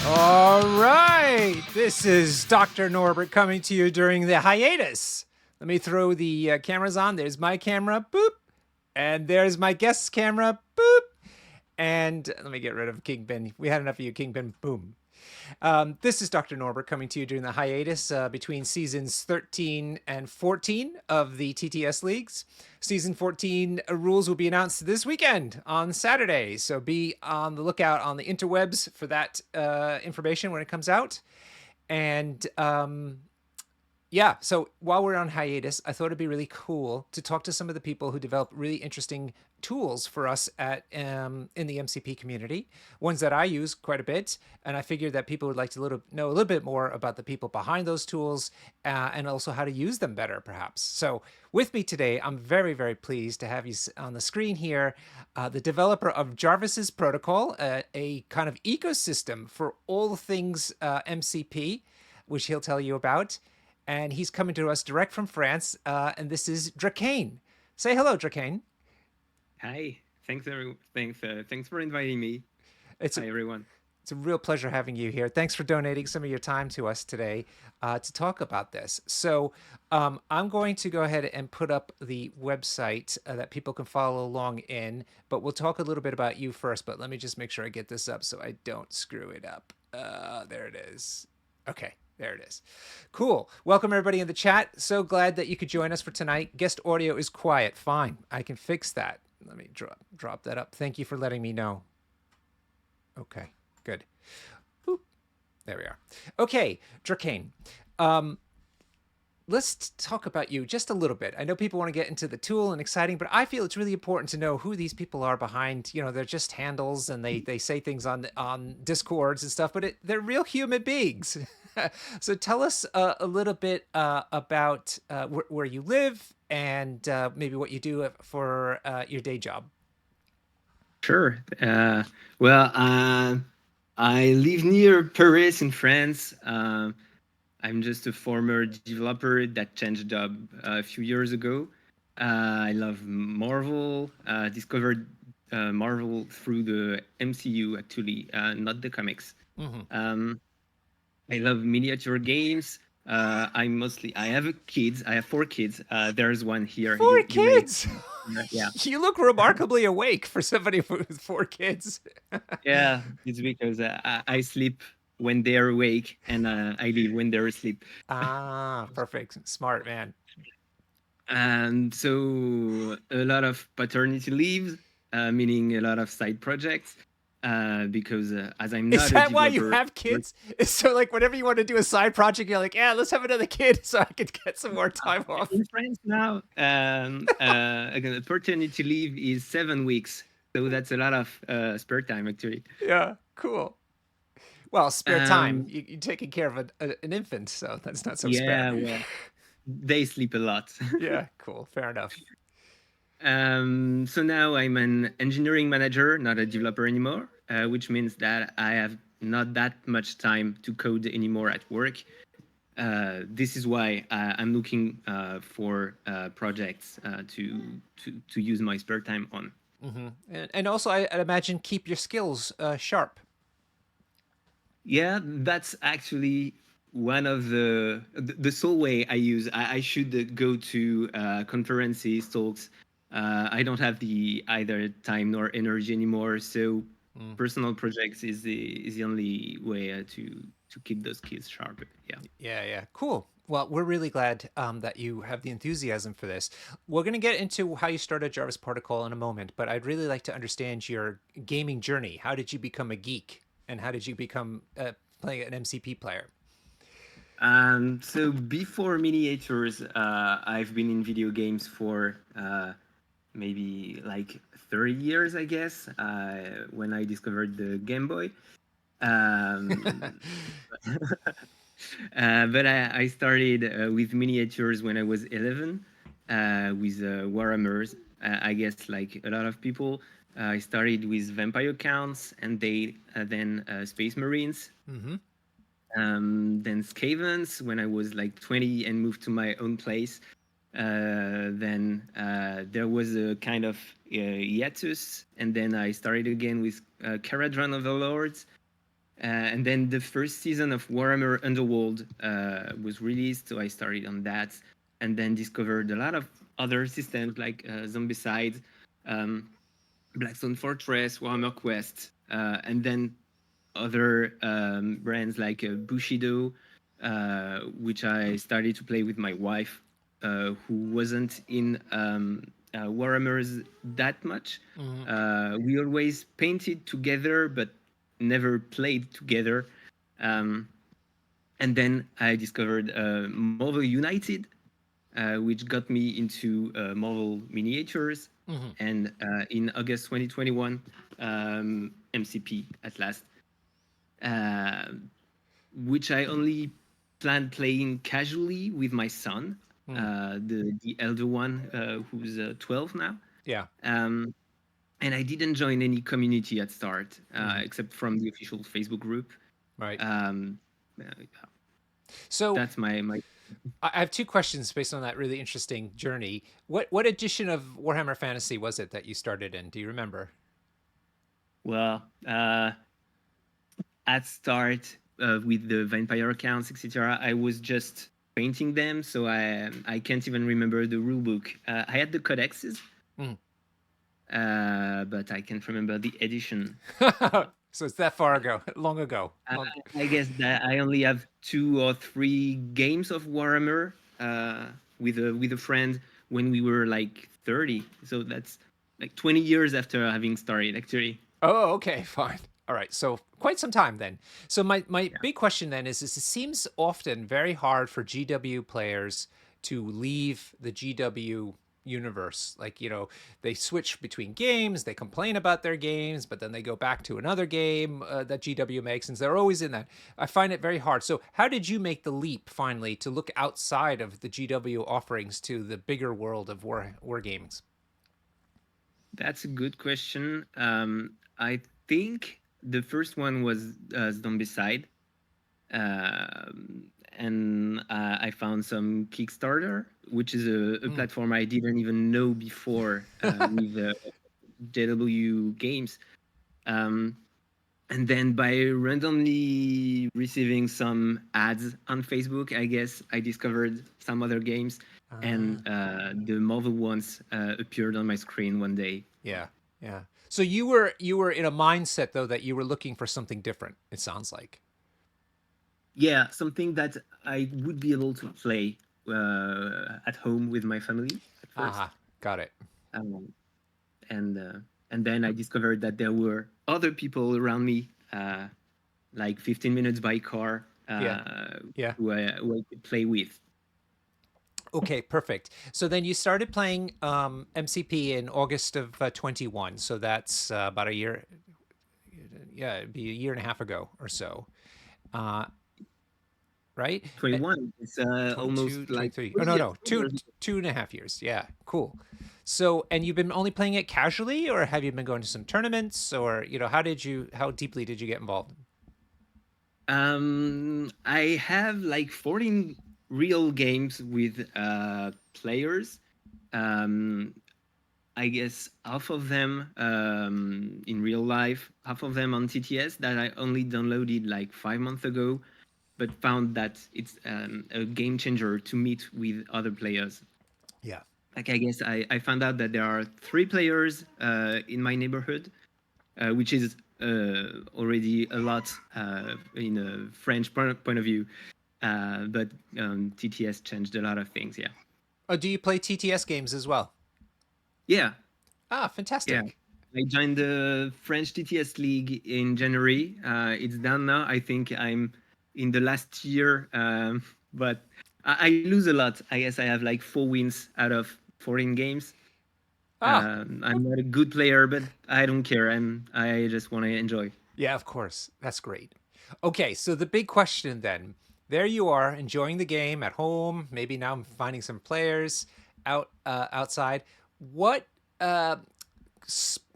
All right, this is Dr. Norbert coming to you during the hiatus. Let me throw the cameras on. There's my camera, boop. And there's my guest's camera, boop. And let me get rid of Kingpin. We had enough of you, Kingpin, boom. This is Dr. Norbert coming to you during the hiatus between seasons 13 and 14 of the TTS Leagues. Season 14 rules will be announced this weekend on Saturday, so be on the lookout on the interwebs for that information when it comes out. And yeah, so while we're on hiatus, I thought it'd be really cool to talk to some of the people who develop really interesting tools for us at in the MCP community, ones that I use quite a bit, and I figured that people would like to know a little bit more about the people behind those tools and also how to use them better, perhaps. So with me today, I'm very, very pleased to have you on the screen here, the developer of Jarvis's Protocol, a kind of ecosystem for all things MCP, which he'll tell you about. And he's coming to us direct from France, and this is Drakhaine. Say hello, Drakhaine. Hi, thanks for inviting me. Hi everyone. It's a real pleasure having you here. Thanks for donating some of your time to us today to talk about this. So I'm going to go ahead and put up the website that people can follow along in, but we'll talk a little bit about you first. But let me just make sure I get this up so I don't screw it up. There it is. Okay. There it is. Cool. Welcome everybody in the chat. So glad that you could join us for tonight. Guest audio is quiet. Fine. I can fix that. Let me drop that up. Thank you for letting me know. Okay, good. Boop. There we are. Okay, Drakhaine. Let's talk about you just a little bit. I know people want to get into the tool and exciting, but I feel it's really important to know who these people are behind. You know, they're just handles and they say things on Discords and stuff, but they're real human beings. So tell us a little bit about where you live and maybe what you do for your day job. Sure. Well, I live near Paris in France. I'm just a former developer that changed job a few years ago. I love Marvel. Discovered Marvel through the MCU, actually, not the comics. Mm-hmm. I love miniature games. I have kids. I have 4 kids. There's one here. 4 kids? Yeah. You look remarkably awake for somebody with 4 kids. Yeah, it's because I sleep when they're awake and I leave when they're asleep. Ah, perfect. Smart, man. And so a lot of paternity leaves, meaning a lot of side projects. Because as I'm not is that why you have kids? So like whenever you want to do a side project, you're like, yeah, let's have another kid so I can get some more time off. In France now, again, paternity leave is 7 weeks, so that's a lot of spare time actually. Yeah, cool. Well, spare time. You're taking care of an infant, so that's not so spare. Yeah, well, they sleep a lot. Yeah, cool. Fair enough. So now I'm an engineering manager, not a developer anymore, which means that I have not that much time to code anymore at work. This is why I'm looking for projects to use my spare time on. Mm-hmm. And also, I'd imagine keep your skills sharp. Yeah, that's actually one of the sole way I use. I should go to conferences, talks. I don't have the either time nor energy anymore, so personal projects is the only way to keep those skills sharp. Yeah. Cool. Well, we're really glad that you have the enthusiasm for this. We're going to get into how you started Jarvis Protocol in a moment, but I'd really like to understand your gaming journey. How did you become a geek, and how did you become playing an MCP player? So before miniatures, I've been in video games for maybe like 30 years, I guess, when I discovered the Game Boy. But I started with miniatures when I was 11 with Warhammers. I guess like a lot of people, I started with Vampire Counts and then Space Marines. Mm-hmm. Then Skavens when I was like 20 and moved to my own place. Then there was a kind of hiatus, and then I started again with Caradron Overlords. And then the first season of Warhammer Underworld was released, so I started on that, and then discovered a lot of other systems like Zombicide, um, Blackstone Fortress, Warhammer Quest, and then other brands like Bushido, which I started to play with my wife, who wasn't in Warhammers that much. We always painted together, but never played together. Um, and then I discovered Marvel United, which got me into Marvel miniatures. And in August 2021, MCP at last, uh, which I only planned playing casually with my son, the elder one, who's 12 now. Yeah. Um, and I didn't join any community at start, except from the official Facebook group. Right. Um, So that's my. I have two questions based on that really interesting journey. What edition of Warhammer Fantasy was it that you started in? Do you remember? Well, at start with the vampire accounts, etc., I was just painting them, so I can't even remember the rule book. I had the codexes, but I can't remember the edition. So it's that far ago, long ago. I, I guess that I only have 2 or 3 games of Warhammer with a friend when we were like 30. So that's like 20 years after having started, actually. Oh, okay, fine. All right, so quite some time then. So my big question then is it seems often very hard for GW players to leave the GW universe. Like, they switch between games, they complain about their games, but then they go back to another game that GW makes, and they're always in that. I find it very hard. So how did you make the leap finally to look outside of the GW offerings to the bigger world of war games? That's a good question. I think the first one was Zombicide. And I found some Kickstarter, which is a platform I didn't even know before with JW Games. And then by randomly receiving some ads on Facebook, I guess I discovered some other games, and the Marvel ones appeared on my screen one day. Yeah, yeah. So you were in a mindset though that you were looking for something different. It sounds like. Yeah, something that I would be able to play at home with my family at first. Got it. Um, and and then I discovered that there were other people around me, like 15 minutes by car, Yeah, yeah. who I could play with. Okay, perfect. So then you started playing MCP in August of 21. So that's about a year. Yeah, it'd be a year and a half ago or so. Uh, right? 21. It's 22, almost like 23. Oh, 3 no, years. no. Two and a half years. Yeah, cool. So, and you've been only playing it casually, or have you been going to some tournaments, or, how deeply did you get involved? I have like 14 real games with players. Um, I guess half of them in real life, half of them on TTS that I only downloaded like 5 months ago, but found that it's a game changer to meet with other players. Yeah. Like I guess I found out that there are 3 players in my neighborhood, which is already a lot in a French point of view. But TTS changed a lot of things. Yeah. Oh, do you play TTS games as well? Yeah. Ah, Yeah. fantastic. I joined the French TTS League in January. It's done now. I think I'm in the last year, but I lose a lot. I guess I have like 4 wins out of 14 games. Ah, I'm not a good player, but I don't care. I just want to enjoy. yeah, of course. That's great. Okay, so the big question then. There you are, enjoying the game at home. Maybe now I'm finding some players outside. What uh,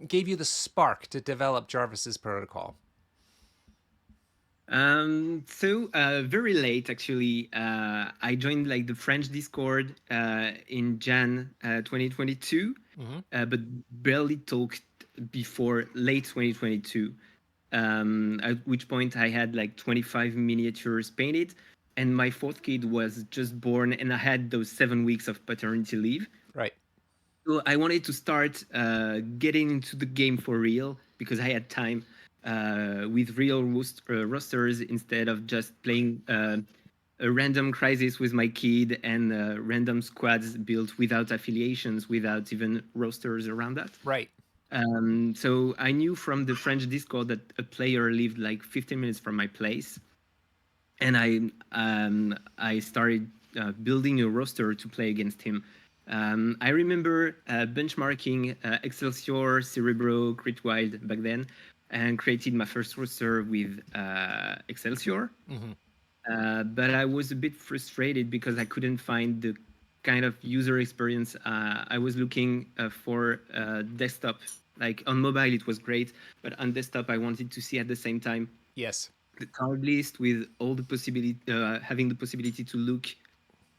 gave you the spark to develop Jarvis's protocol? So very late actually. I joined like the French Discord in Jan 2022, but barely talked before late 2022. At which point I had like 25 miniatures painted, and my fourth kid was just born, and I had those 7 weeks of paternity leave. Right. So I wanted to start getting into the game for real because I had time with real rosters instead of just playing a random crisis with my kid and random squads built without affiliations, without even rosters around that. Right. So I knew from the French Discord that a player lived like 15 minutes from my place, and I started building a roster to play against him. I remember benchmarking Excelsior, Cerebro, Crit Wild back then, and created my first roster with Excelsior. Mm-hmm. But I was a bit frustrated because I couldn't find the kind of user experience I was looking for desktop. Like on mobile, it was great, but on desktop, I wanted to see at the same time Yes. the card list with all the possibility, having the possibility to look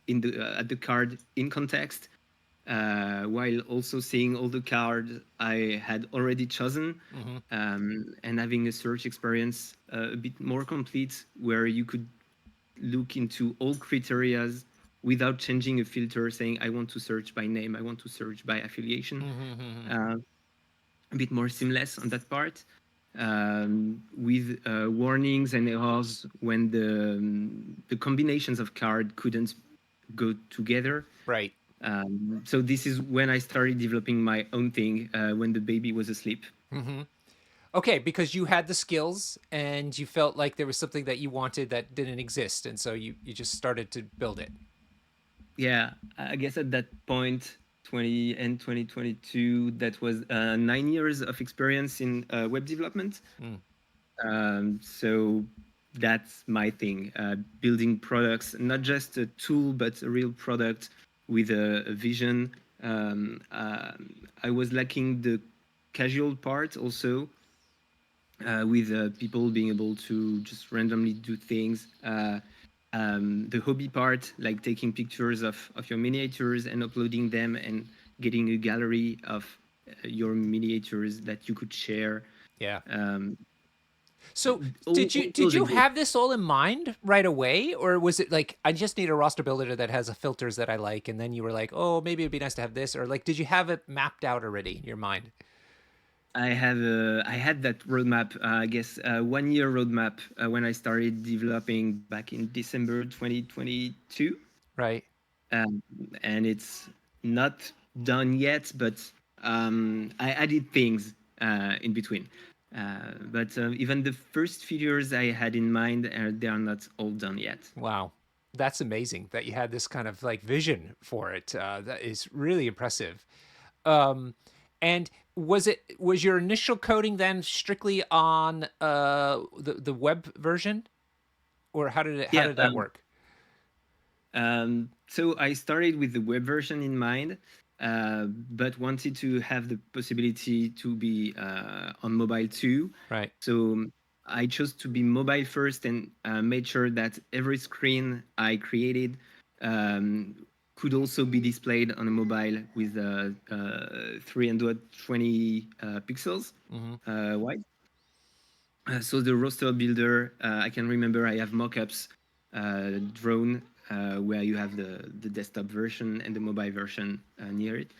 in the at the card in context, while also seeing all the cards I had already chosen, Mm-hmm. and having a search experience a bit more complete, where you could look into all criterias without changing a filter, saying I want to search by name, I want to search by affiliation. Mm-hmm. Uh, a bit more seamless on that part, with warnings and errors when the combinations of card couldn't go together. Right. So this is when I started developing my own thing when the baby was asleep. Mm-hmm. Okay, because you had the skills and you felt like there was something that you wanted that didn't exist, and so you just started to build it. Yeah, I guess at that point, 2022, that was 9 years of experience in web development. Mm. So that's my thing, building products, not just a tool, but a real product with a vision. I was lacking the casual part also, with people being able to just randomly do things. The hobby part, like taking pictures of your miniatures and uploading them and getting a gallery of your miniatures that you could share. Yeah. Um, So did those you exist. have this all in mind right away, or was it like I just need a roster builder that has filters that I like, and then you were like, oh, maybe it'd be nice to have this, or like did you have it mapped out already in your mind? I had that roadmap. I guess 1 year roadmap when I started developing back in December 2022, Right. um, and it's not done yet. But I added things in between. But even the first features I had in mind, they are not all done yet. Wow. That's amazing that you had this kind of like vision for it. That is really impressive. Um, and was your initial coding then strictly on the web version, or how Yeah. did that work? So I started with the web version in mind, but wanted to have the possibility to be on mobile too. Right. So I chose to be mobile first and made sure that every screen I created could also be displayed on a mobile with 320 pixels Mm-hmm. wide. So the roster builder, I can remember I have mockups drawn where you have the desktop version and the mobile version near it.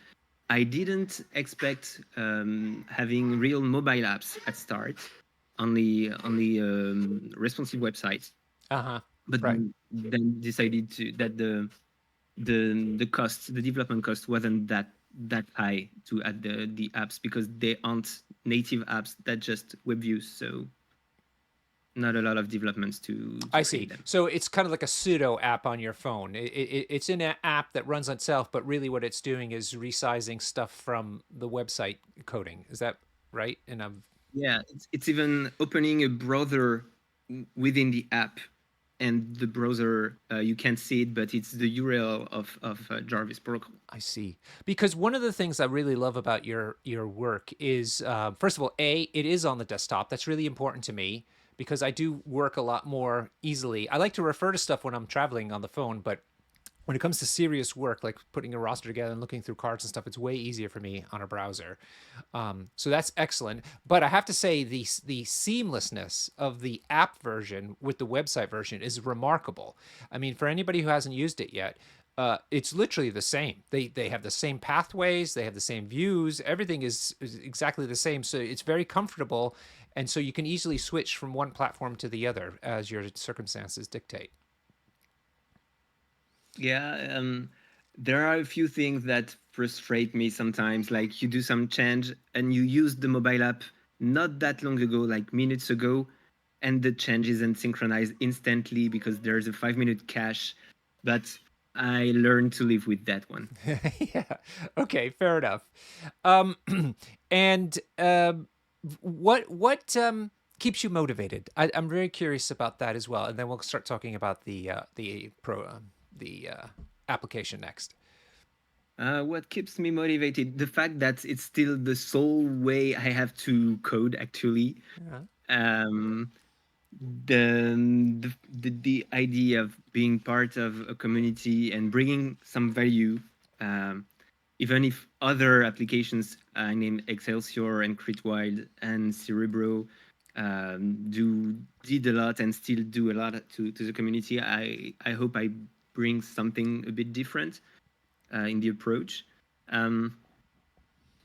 I didn't expect having real mobile apps at start on the responsive website, Uh-huh. but Right. then decided to that the cost, the development cost wasn't that high to add the apps because they aren't native apps, that just web views. So not a lot of developments to I create see. them. So it's kind of like a pseudo app on your phone. It's an app that runs on itself, but really what it's doing is resizing stuff from the website coding. Is that right? And I'm Yeah, it's even opening a browser within the app, and the browser you can't see it, but it's the URL of Jarvis Protocol. I see. Because one of the things I really love about your work is, first of all, it is on the desktop. That's really important to me because I do work a lot more easily. I like to refer to stuff when I'm traveling on the phone, but when it comes to serious work, like putting a roster together and looking through cards and stuff, it's way easier for me on a browser. So that's excellent. But I have to say, the seamlessness of the app version with the website version is remarkable. I mean, for anybody who hasn't used it yet, it's literally the same. They have the same pathways, they have the same views. Everything is exactly the same. So it's very comfortable, and so you can easily switch from one platform to the other as your circumstances dictate. Yeah, there are a few things that frustrate me sometimes. Like you do some change and you use the mobile app not that long ago, like minutes ago, and the change isn't synchronized instantly because there's a 5 minute cache. But I learned to live with that one. Yeah. Okay. Fair enough. Um, and what keeps you motivated? I'm very curious about that as well, and then we'll start talking about the application next. What keeps me motivated? The fact that it's still the sole way I have to code, actually. Yeah. Um, the idea of being part of a community and bringing some value, um, even if other applications, I named Excelsior and Critwild and Cerebro, did a lot and still do a lot to the community. I hope I bring something a bit different in the approach. Um,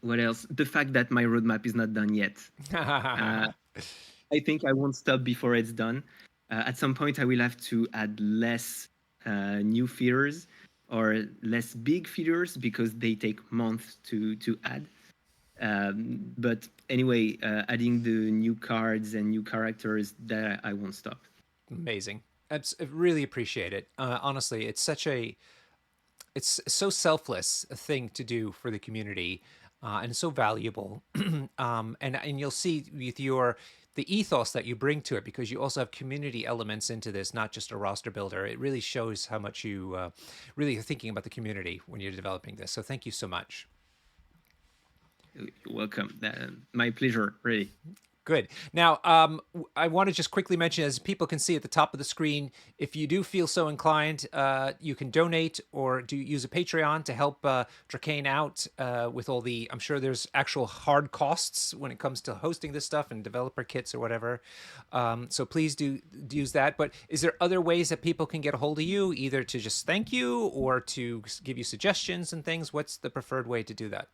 what else? The fact that my roadmap is not done yet. Uh, I think I won't stop before it's done. At some point, I will have to add less new features or less big features because they take months to add. But anyway, adding the new cards and new characters, that I won't stop. Amazing. I really appreciate it. Honestly, it's so selfless a thing to do for the community, and so valuable. And you'll see with your the ethos that you bring to it, because you also have community elements into this, not just a roster builder. It really shows how much you really are thinking about the community when you're developing this. So thank you so much. You're welcome. My pleasure, really. Good. Now, I want to just quickly mention, as people can see at the top of the screen, if you do feel so inclined, you can donate or do use a Patreon to help Drakhaine out with all the. I'm sure there's actual hard costs when it comes to hosting this stuff and developer kits or whatever. So please do use that. But is there other ways that people can get a hold of you, either to just thank you or to give you suggestions and things? What's the preferred way to do that?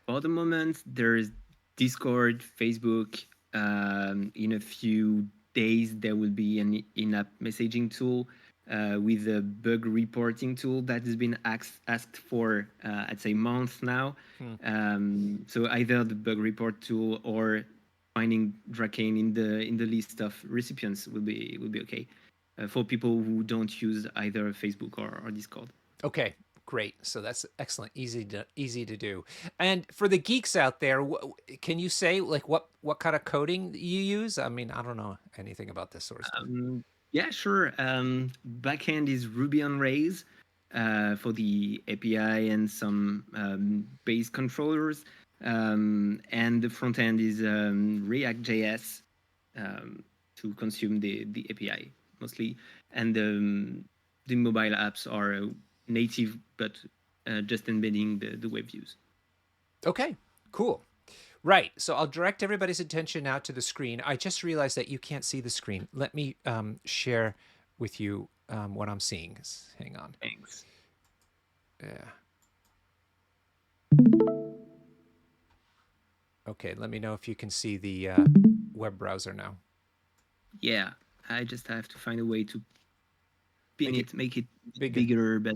For the moment, there's Discord, Facebook. In a few days, there will be an in-app messaging tool with a bug reporting tool that has been asked for, I'd say, months now. So either the bug report tool or finding Drakhaine in the list of recipients will be okay for people who don't use either Facebook or Discord. Okay, great. So that's excellent, easy to do. And for the geeks out there, can you say like what kind of coding you use? I mean, I don't know anything about this sort of stuff. Yeah, sure. Backend is Ruby on Rails for the API and some base controllers, and the front end is React.js to consume the API mostly, and the mobile apps are native, but just embedding the web views. Okay, cool. Right. So I'll direct everybody's attention now to the screen. I just realized that you can't see the screen. Let me share with you what I'm seeing. Hang on. Thanks. Yeah. Okay, let me know if you can see the web browser now. Yeah, I just have to find a way to make it bigger. bigger, but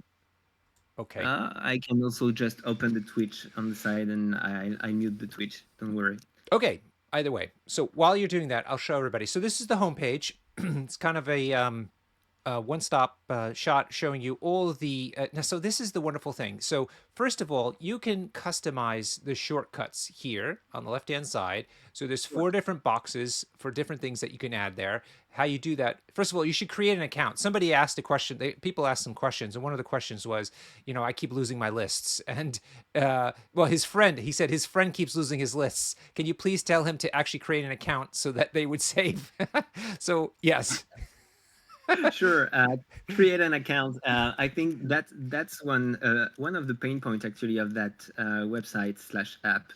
okay. I can also just open the Twitch on the side and I mute the Twitch. Don't worry. Okay. Either way. So while you're doing that, I'll show everybody. So this is the homepage. It's kind of a one-stop shot showing you all of the now. So this is the wonderful thing. So first of all, you can customize the shortcuts here on the left-hand side. So there's 4 different boxes for different things that you can add there. How you do that? First of all, you should create an account. Somebody asked a question. People asked some questions, and one of the questions was, I keep losing my lists. And well, he said his friend keeps losing his lists. Can you please tell him to actually create an account so that they would save? So yes. Sure. Create an account. I think that's one of the pain points actually of that website/app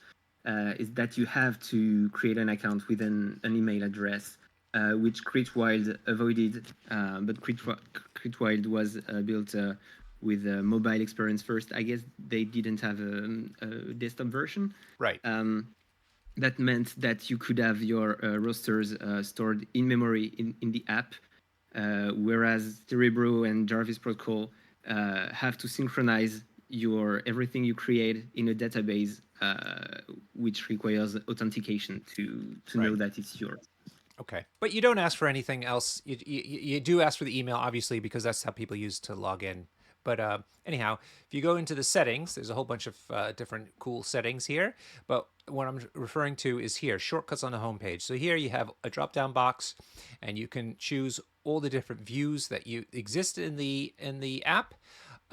is that you have to create an account with an email address, which Critwild avoided. But Critwild was built with a mobile experience first. I guess they didn't have a desktop version. Right. That meant that you could have your rosters stored in memory in the app, whereas Cerebro and Jarvis Protocol have to synchronize your everything you create in a database, which requires authentication to Right. know that it's yours. Okay. But you don't ask for anything else. You do ask for the email, obviously, because that's how people use to log in. But anyhow, if you go into the settings, there's a whole bunch of different cool settings here. But what I'm referring to is here, shortcuts on the homepage. So here you have a drop-down box, and you can choose all the different views that you exist in the app.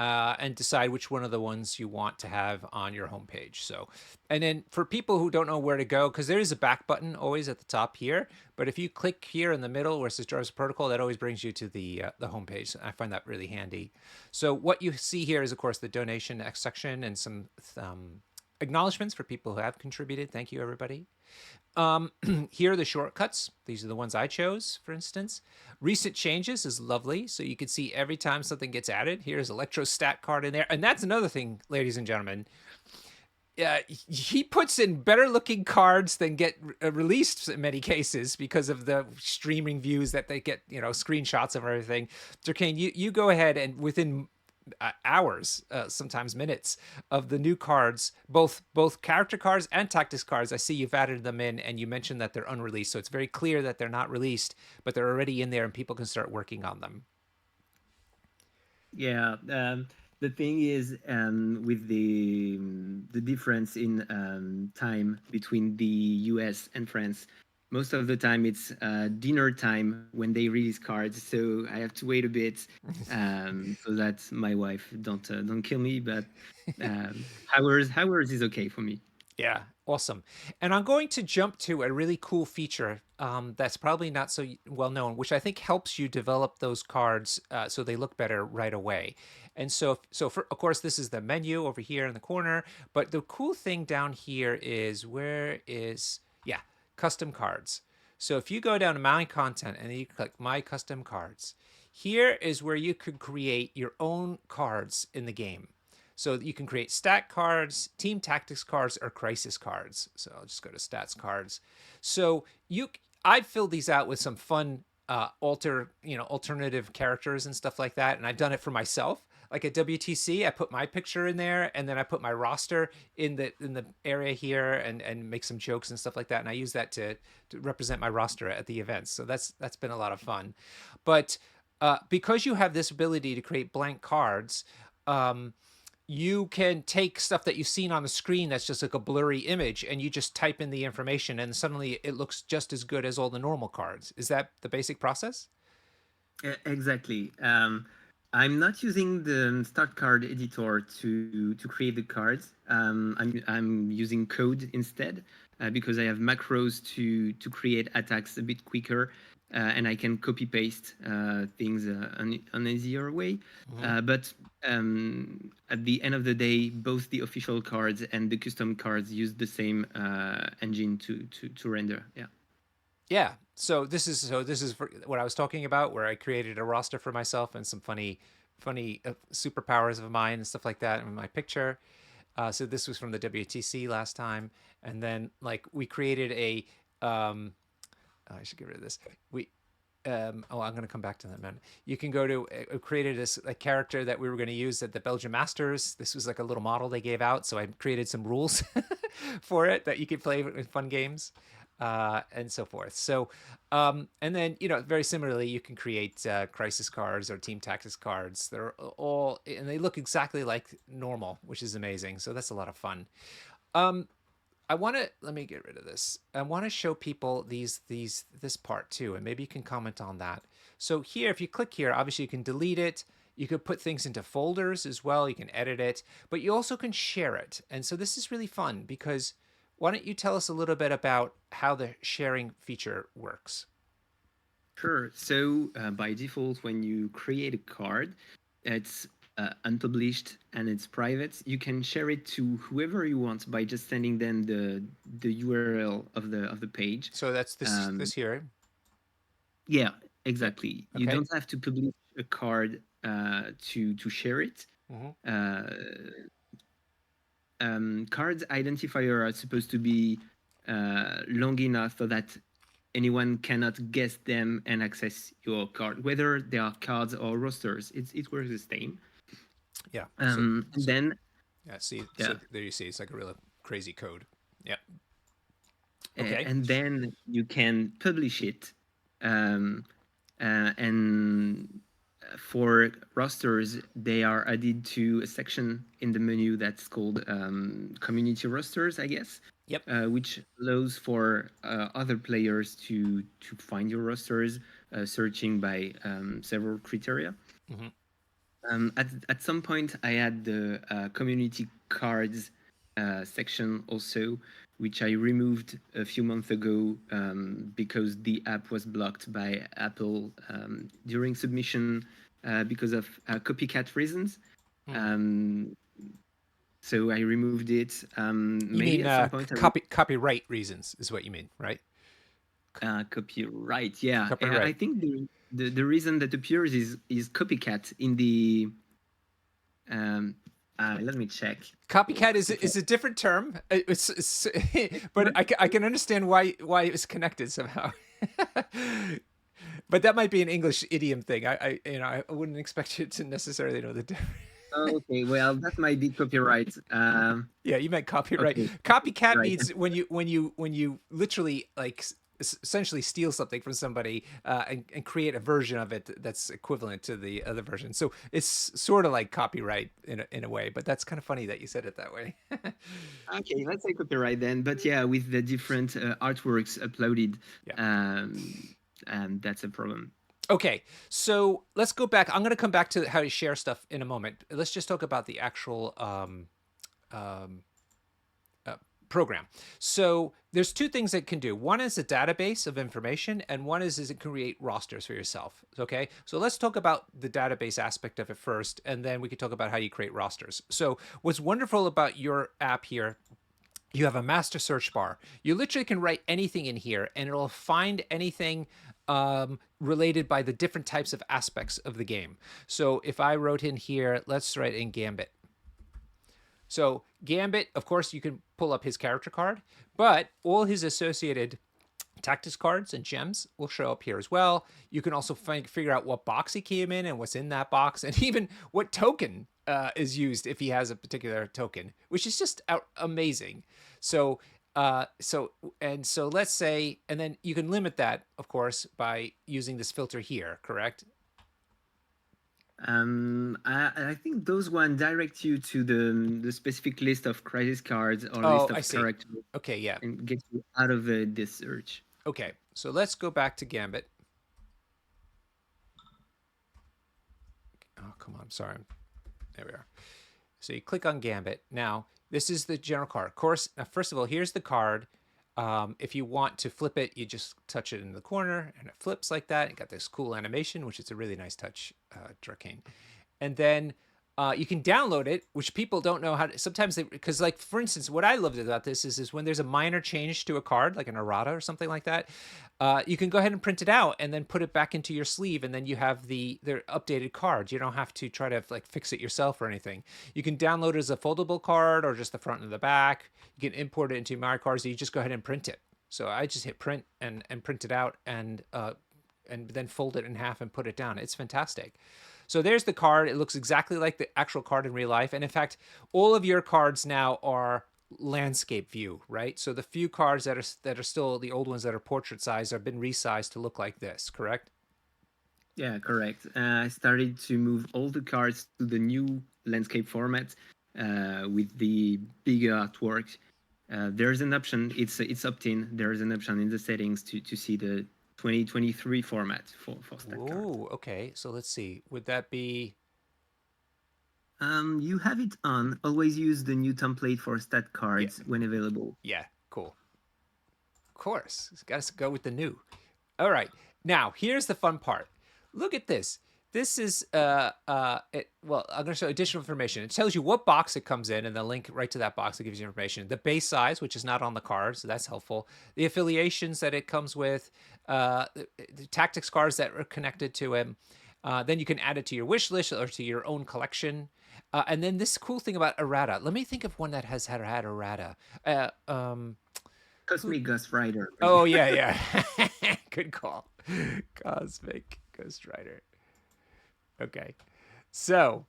And decide which one of the ones you want to have on your homepage. So, and then for people who don't know where to go, because there is a back button always at the top here, but if you click here in the middle where it says Jarvis Protocol, that always brings you to the homepage. I find that really handy. So what you see here is, of course, the donation section and some acknowledgments for people who have contributed. Thank you, everybody. Here are the shortcuts. These are the ones I chose, for instance. Recent changes is lovely. So you can see every time something gets added. Here's electrostat card in there. And that's another thing, ladies and gentlemen. He puts in better looking cards than get released in many cases because of the streaming views that they get, screenshots of everything. Drakhaine, you go ahead and within hours, sometimes minutes, of the new cards, both character cards and tactics cards. I see you've added them in, and you mentioned that they're unreleased, so it's very clear that they're not released, but they're already in there, and people can start working on them. Yeah. The thing is, with the difference in time between the US and France, most of the time it's dinner time when they release cards, so I have to wait a bit so that my wife don't kill me. But hours is okay for me. Yeah, awesome. And I'm going to jump to a really cool feature that's probably not so well known, which I think helps you develop those cards so they look better right away. And so for, of course, this is the menu over here in the corner. But the cool thing down here is yeah, custom cards. So if you go down to My Content and then you click My Custom Cards, here is where you could create your own cards in the game. So you can create stat cards, team tactics cards, or crisis cards. So I'll just go to stats cards. So I filled these out with some fun alternative characters and stuff like that, and I've done it for myself. Like at WTC, I put my picture in there, and then I put my roster in the area here, and make some jokes and stuff like that. And I use that to represent my roster at the events. So that's been a lot of fun. But because you have this ability to create blank cards, you can take stuff that you've seen on the screen that's just like a blurry image, and you just type in the information, and suddenly it looks just as good as all the normal cards. Is that the basic process? Exactly. I'm not using the start card editor to create the cards. I'm using code instead because I have macros to create attacks a bit quicker, and I can copy paste things on an easier way. But at the end of the day, both the official cards and the custom cards use the same engine to render. Yeah. Yeah. So this is what I was talking about, where I created a roster for myself and some funny superpowers of mine and stuff like that in my picture. So this was from the WTC last time, and then like we created a. I should get rid of this. I'm going to come back to that, man. You can go to created a character that we were going to use at the Belgian Masters. This was like a little model they gave out, so I created some rules for it that you could play with fun games. And so forth. So, and then, very similarly, you can create crisis cards or team tactics cards. They're all, and they look exactly like normal, which is amazing. So that's a lot of fun. Let me get rid of this. I want to show people this part too, and maybe you can comment on that. So here, if you click here, obviously you can delete it. You could put things into folders as well. You can edit it, but you also can share it. And so this is really fun because why don't you tell us a little bit about how the sharing feature works? Sure. So by default, when you create a card, it's unpublished and it's private. You can share it to whoever you want by just sending them the URL of the page. So that's this here. Yeah, Yeah. exactly. You Okay. don't have to publish a card to share it. Hmm. Uh, Cards identifier are supposed to be long enough so that anyone cannot guess them and access your card, whether they are cards or rosters. It works the same. Yeah. And then Yeah. See. yeah, So there you see. It's like a real crazy code. Yeah. Okay. and then you can publish it. Um, and for rosters, they are added to a section in the menu that's called community rosters, I guess. Yep. Which allows for other players to find your rosters, searching by several criteria. Hmm. At some point, I had the community cards section also, which I removed a few months ago because the app was blocked by Apple during submission because of copycat reasons. Um, so I removed it. You Maybe mean at some point copyright reasons is what you mean, right? copyright. Yeah, I Copyright. think the reason that appears is copycat in the. Um, Let me check. Copycat is a different term. But I can understand why it was connected somehow. But that might be an English idiom thing. I wouldn't expect you to necessarily know the difference. Okay, well, that might be copyright. Yeah, you meant copyright. Okay, Copycat right. means when you literally like essentially steal something from somebody and create a version of it that's equivalent to the other version. So it's sort of like copyright in a way, but that's kind of funny that you said it that way. Okay, let's say copyright then. But yeah, with the different artworks uploaded, Yeah. that's a problem. Okay, so let's go back. I'm going to come back to how you share stuff in a moment. Let's just talk about the actual um, program. So there's two things it can do. One is a database of information, and one is it can create rosters for yourself. Okay, so let's talk about the database aspect of it first, and then we can talk about how you create rosters. So what's wonderful about your app here, you have a master search bar. You literally can write anything in here and it'll find anything related by the different types of aspects of the game. So if I wrote in here, let's write in Gambit. So Gambit, of course, you can pull up his character card, but all his associated tactics cards and gems will show up here as well. You can also figure out what box he came in and what's in that box, and even what token is used if he has a particular token, which is just amazing. So let's say, and then you can limit that, of course, by using this filter here, correct? I think those one direct you to the specific list of crisis cards or list I of see. characters Okay, yeah. and get you out of this search. Okay, so let's go back to Gambit. Oh, come on. I'm sorry. There we are. So you click on Gambit. Now, this is the general card. Of course, now first of all, here's the card. If you want to flip it, you just touch it in the corner and it flips like that. You got this cool animation, which is a really nice touch, Drakhaine. And then you can download it, which people don't know how to. Sometimes because like for instance, what I loved about this is when there's a minor change to a card, like an errata or something like that, you can go ahead and print it out and then put it back into your sleeve, and then you have their updated card. You don't have to try to like fix it yourself or anything. You can download it as a foldable card or just the front and the back. You can import it into your My Cards. So you just go ahead and print it. So I just hit print and print it out and then fold it in half and put it down. It's fantastic. So there's the card. It looks exactly like the actual card in real life. And in fact, all of your cards now are landscape view, right? So the few cards that are still the old ones that are portrait size have been resized to look like this, correct? Yeah, correct. I started to move all the cards to the new landscape format with the bigger artwork. There's an option. It's opt-in. There's an option in the settings to see the 2023 format for stat cards. Oh, okay. So let's see. Would that be? You have it on. Always use the new template for stat cards when available. Yeah, cool. Of course, got to go with the new. All right. Now, here's the fun part. Look at this. This is well, I'm going to show additional information. It tells you what box it comes in, and the link right to that box that gives you information. The base size, which is not on the card, so that's helpful. The affiliations that it comes with, the tactics cards that are connected to him. Then you can add it to your wish list or to your own collection. And then this cool thing about errata. Let me think of one that has had errata. Cosmic Ghost Rider. Oh yeah, yeah. Good call. Cosmic Ghost Rider. Okay. So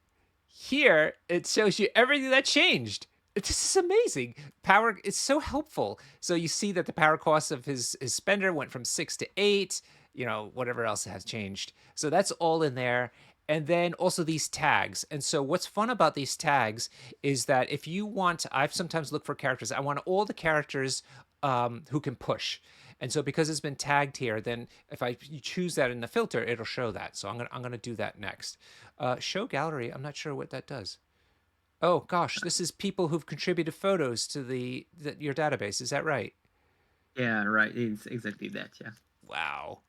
here it shows you everything that changed. This is amazing. Power is so helpful. So you see that the power cost of his spender went from 6 to 8, you know, whatever else has changed. So that's all in there. And then also these tags. And so what's fun about these tags is that if you want, I've sometimes looked for characters. I want all the characters who can push. And so because it's been tagged here, then if you choose that in the filter, it'll show that. So I'm gonna do that next. Show gallery. I'm not sure what that does. Oh gosh, this is people who've contributed photos to your database. Is that right? Yeah, right. It's exactly that. Yeah. Wow.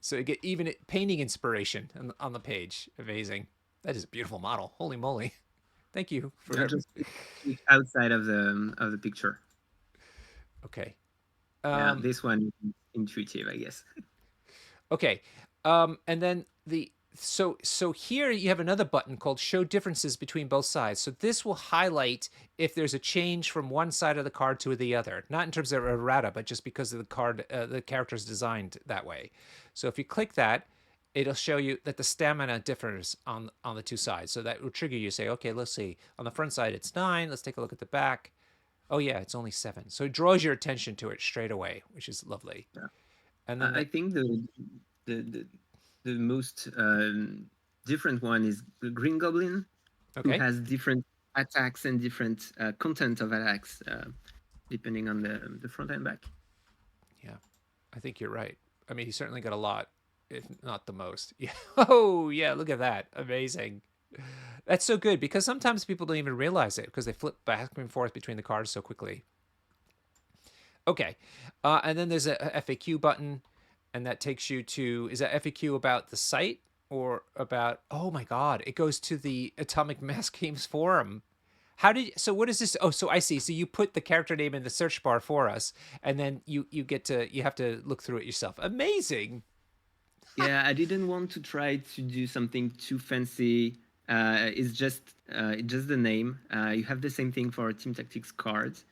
So you get even painting inspiration on the page. Amazing. That is a beautiful model. Holy moly. Thank you for Just outside of the picture. Okay. Yeah, this one is intuitive, I guess. Okay. And then so here you have another button called show differences between both sides. So this will highlight if there's a change from one side of the card to the other, not in terms of errata, but just because of the card, the character's designed that way. So if you click that, it'll show you that the stamina differs on the two sides. So that will trigger you to say, okay, let's see. On the front side, it's 9. Let's take a look at the back. Oh yeah, it's only 7. So it draws your attention to it straight away, which is lovely. Yeah. And then I think the most different one is the Green Goblin, who has different attacks and different content of attacks depending on the front and back. Yeah, I think you're right. I mean, he's certainly got a lot, if not the most. Yeah. Oh yeah, look at that. Amazing. That's so good because sometimes people don't even realize it because they flip back and forth between the cards so quickly. Okay. And then there's a FAQ button, and that takes you to, is that FAQ about the site or about, oh my God, it goes to the Atomic Mass Games forum. So what is this? Oh, so I see. So you put the character name in the search bar for us, and then you have to look through it yourself. Amazing. Yeah, I didn't want to try to do something too fancy. It's just the name. You have the same thing for Team Tactics cards.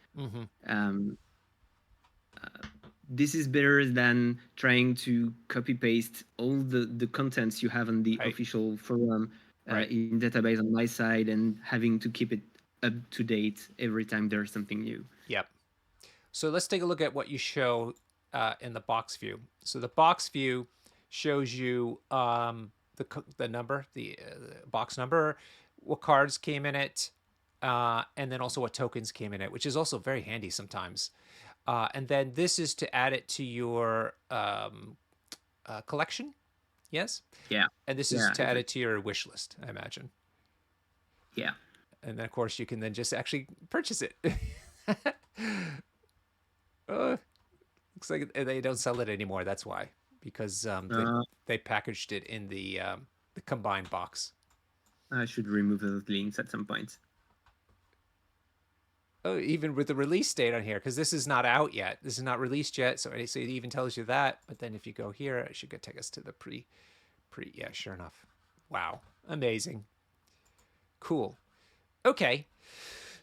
This is better than trying to copy paste all the contents you have on the official forum in database on my side and having to keep it up to date every time there's something new. Yep. So let's take a look at what you show in the box view. So the box view shows you the number, the box number, what cards came in it, and then also what tokens came in it, which is also very handy sometimes. And then this is to add it to your collection. Yes? Yeah. And this is to add it to your wish list, I imagine. Yeah. And then, of course, you can then just actually purchase it. Looks like they don't sell it anymore. That's why. Because they packaged it in the combined box. I should remove those links at some point. Oh, even with the release date on here, because this is not out yet. This is not released yet, so it even tells you that. But then if you go here, it should take us to the pre. Yeah, sure enough. Wow, amazing. Cool. Okay,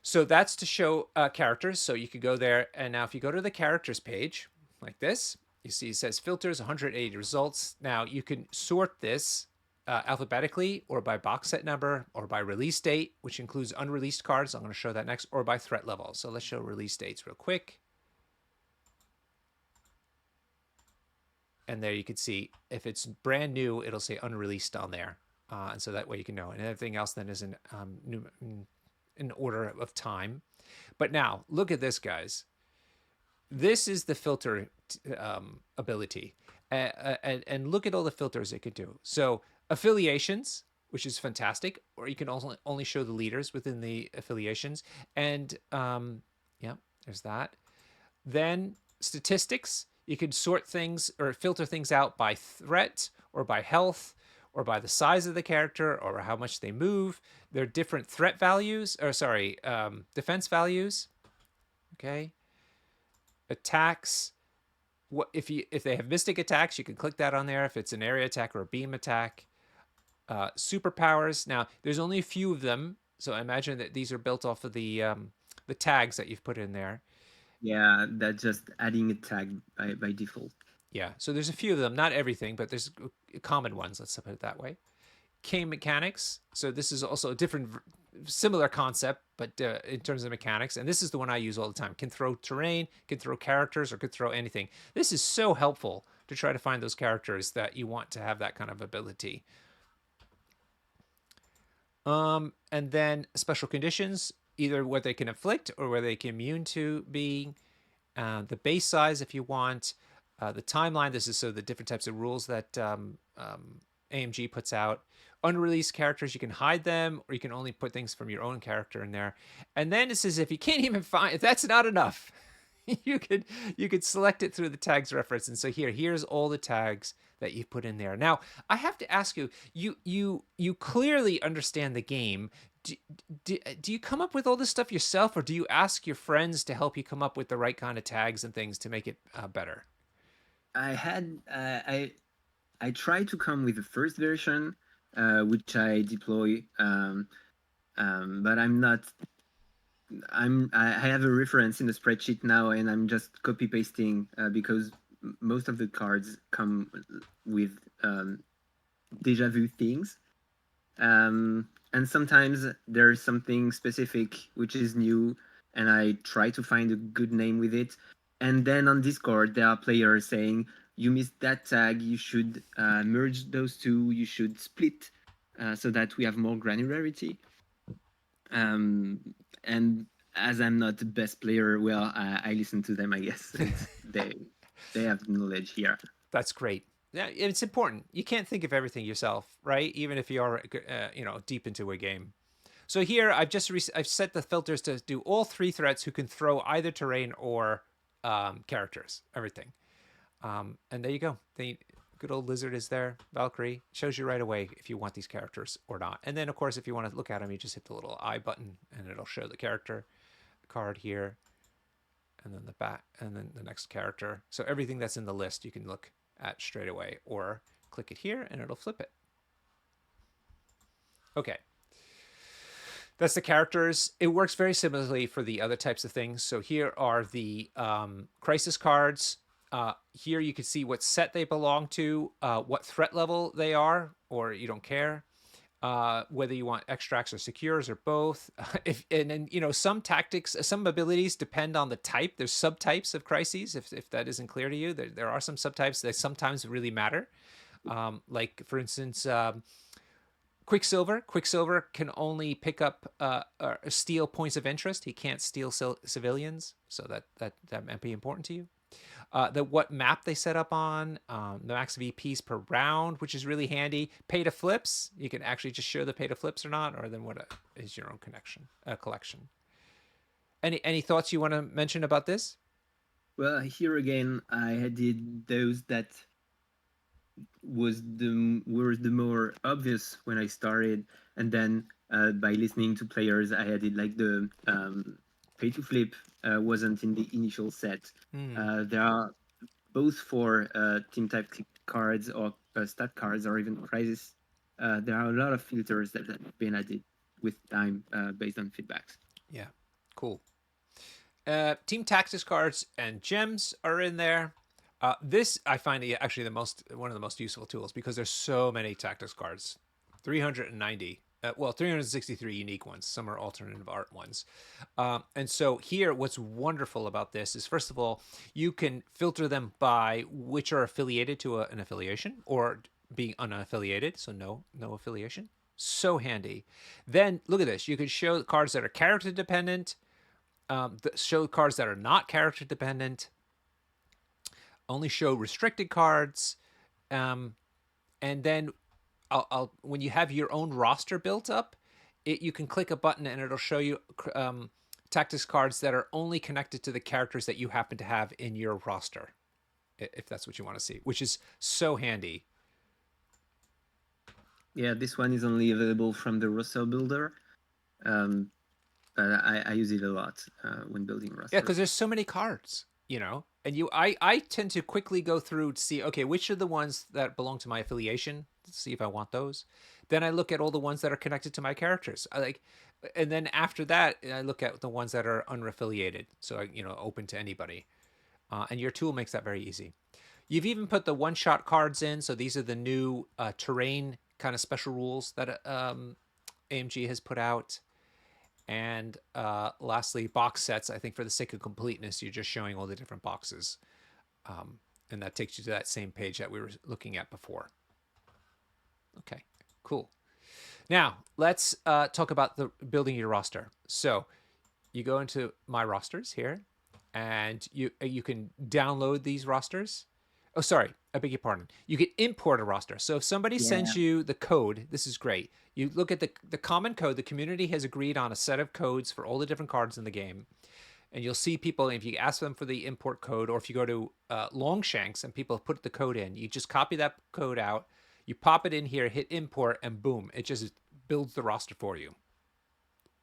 so that's to show characters. So you could go there, and now if you go to the characters page, like this, you see it says filters, 180 results. Now you can sort this alphabetically or by box set number or by release date, which includes unreleased cards. I'm going to show that next, or by threat level. So let's show release dates real quick. And there you can see if it's brand new, it'll say unreleased on there. And so that way you can know. And everything else then is in order of time. But now look at this, guys. This is the filter ability. And look at all the filters it could do. So affiliations, which is fantastic, or you can also only show the leaders within the affiliations. And yeah, there's that. Then statistics, You can sort things or filter things out by threat or by health or by the size of the character or how much they move. There are different threat values, or sorry, defense values. Okay, attacks. What if they have mystic attacks? You can click that on there. If it's an area attack or a beam attack, superpowers. Now, there's only a few of them, so I imagine that these are built off of the tags that you've put in there. Yeah, that's just adding a tag by default. Yeah, so there's a few of them, not everything, but there's common ones. Let's put it that way. K mechanics. So this is also a different, similar concept, but in terms of mechanics. And this is the one I use all the time. Can throw terrain, can throw characters, or could throw anything. This is so helpful to try to find those characters that you want to have that kind of ability. And then special conditions, either what they can inflict or where they can immune to being. The base size, if you want. The timeline, this is so the different types of rules that AMG puts out. Unreleased characters, you can hide them, or you can only put things from your own character in there. And then it says if you can't even find, if that's not enough, you could select it through the tags reference. And so here's all the tags that you put in there. Now I have to ask you, you clearly understand the game. Do you come up with all this stuff yourself, or do you ask your friends to help you come up with the right kind of tags and things to make it better? I tried to come with the first version, which I deploy, but I have a reference in the spreadsheet now, and I'm just copy pasting because most of the cards come with deja vu things. And sometimes there's something specific which is new, and I try to find a good name with it. And then on Discord, there are players saying, you missed that tag, you should merge those two, you should split so that we have more granularity. And as I'm not the best player, well, I listen to them, I guess. They have knowledge here. That's great. Yeah, it's important. You can't think of everything yourself, right? Even if you are, deep into a game. So here I've set the filters to do all 3 threats who can throw either terrain or characters, everything. And there you go. The good old lizard is there. Valkyrie shows you right away if you want these characters or not. And then of course, if you want to look at them, you just hit the little I button and it'll show the character card here. And then the back, and then the next character. So everything that's in the list you can look at straight away, or click it here and it'll flip it. Okay. That's the characters. It works very similarly for the other types of things. So here are the crisis cards. Here you can see what set they belong to, what threat level they are, or you don't care. Whether you want extracts or secures or both. And then some tactics, some abilities depend on the type. There's subtypes of crises. If that isn't clear to you, there are some subtypes that sometimes really matter. Like for instance, Quicksilver. Quicksilver can only pick up or steal points of interest. He can't steal civilians, so that might be important to you. What map they set up on, the max VPs per round, which is really handy. Pay to flips, you can actually just show the pay to flips or not, or then what is your own collection. Any thoughts you want to mention about this? Well, here again, I did those that were the more obvious when I started, and then by listening to players, I added like the pay to flip wasn't in the initial set. There are both for team type cards or stat cards or even crisis. There are a lot of filters that have been added with time based on feedbacks. Yeah, cool. Team tactics cards and gems are in there. This I find actually one of the most useful tools because there's so many tactics cards, 390. 363 unique ones. Some are alternative art ones. And so here, what's wonderful about this is, first of all, you can filter them by which are affiliated to an affiliation or being unaffiliated, so no affiliation. So handy. Then look at this. You can show cards that are character dependent, show cards that are not character dependent, only show restricted cards, and then when you have your own roster built up, you can click a button and it'll show you tactics cards that are only connected to the characters that you happen to have in your roster. if that's what you want to see, which is so handy. Yeah, this one is only available from the roster builder, um, but I use it a lot when building Yeah, because rosters. there's so many cards, and I tend to quickly go through to see, okay, which are the ones that belong to my affiliation, to see if I want those. Then I look at all the ones that are connected to my characters. And then after that, I look at the ones that are unaffiliated, so open to anybody. And your tool makes that very easy. You've even put the one-shot cards in, so these are the new terrain kind of special rules that AMG has put out. And lastly, box sets. I think for the sake of completeness, you're just showing all the different boxes. And that takes you to that same page that we were looking at before. Okay, cool. Now, let's talk about the building your roster. So you go into My Rosters here, and you can download these rosters. Oh, sorry, I beg your pardon. You can import a roster. So if somebody Yeah. sends you the code, this is great. You look at the common code. The community has agreed on a set of codes for all the different cards in the game. And you'll see people, if you ask them for the import code, or if you go to Longshanks and people put the code in, you just copy that code out, you pop it in here, hit import, and boom, it just builds the roster for you.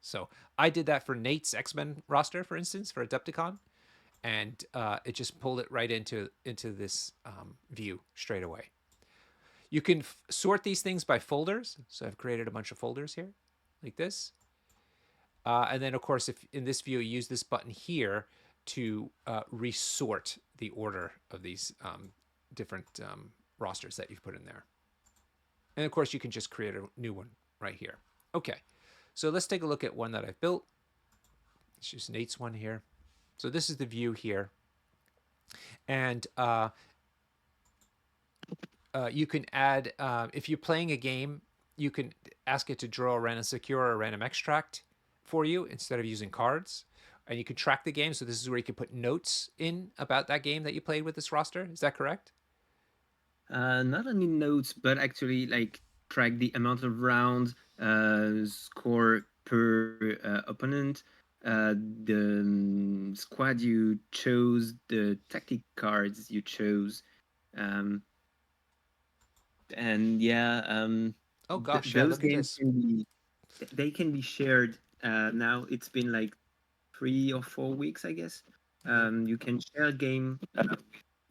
So I did that for Nate's X-Men roster, for instance, for Adepticon, and it just pulled it right into this view straight away. You can sort these things by folders. So I've created a bunch of folders here, like this. And then, of course, if in this view, you use this button here to resort the order of these different rosters that you've put in there. And of course, you can just create a new one right here. Okay, so let's take a look at one that I've built. It's just Nate's one here. So this is the view here. And you can add, if you're playing a game, you can ask it to draw a random secure or a random extract for you instead of using cards. And you can track the game. So this is where you can put notes in about that game that you played with this roster. Is that correct? Not only notes, but actually like track the amount of rounds, score per opponent, the squad you chose, the tactic cards you chose, um, and yeah, Oh gosh, yeah, those look at games this. can be shared. Now it's been like 3 or 4 weeks, I guess. You can share a game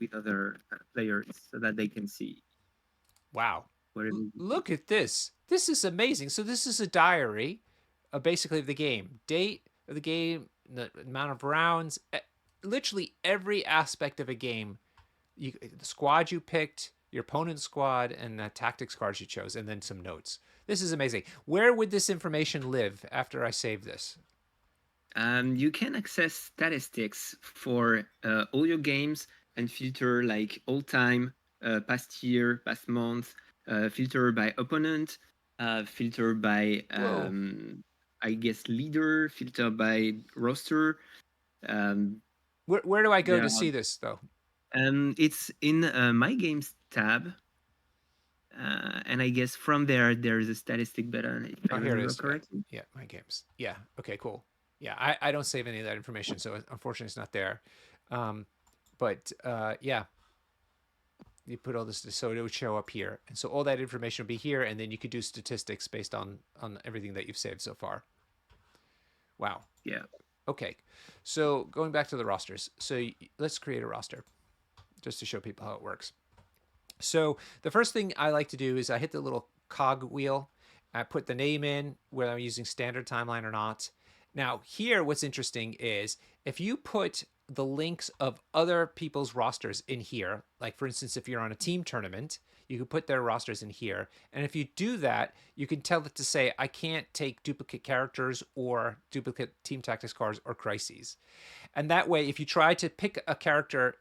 with other players so that they can see Wow. whatever you do. Look at this. This is amazing. So this is a diary, basically of the game. Date of the game, the amount of rounds, literally every aspect of a game. The squad you picked, your opponent's squad, and the tactics cards you chose, and then some notes. This is amazing. Where would this information live after I save this? You can access statistics for all your games and filter like all time, past year, past month, filter by opponent, filter by Whoa. I guess leader, filter by roster. Um, Where do I go there to are, see this though? it's in my games tab, and I guess from there's a statistic button if I Oh, here it remember is. Yeah, correctly. yeah, my games. Yeah. Okay, cool. Yeah, I don't save any of that information, so unfortunately it's not there. Um, but yeah, you put all this, so it would show up here, and so all that information would be here, and then you could do statistics based on everything that you've saved so far. Wow. Yeah. Okay, so going back to the rosters, so let's create a roster just to show people how it works. So the first thing I like to do is I hit the little cog wheel. I put the name in, whether I'm using standard timeline or not. Now, here, what's interesting is if you put the links of other people's rosters in here, like for instance, if you're on a team tournament, you can put their rosters in here. And if you do that, you can tell it to say, I can't take duplicate characters or duplicate team tactics cards or crises. And that way, if you try to pick a character,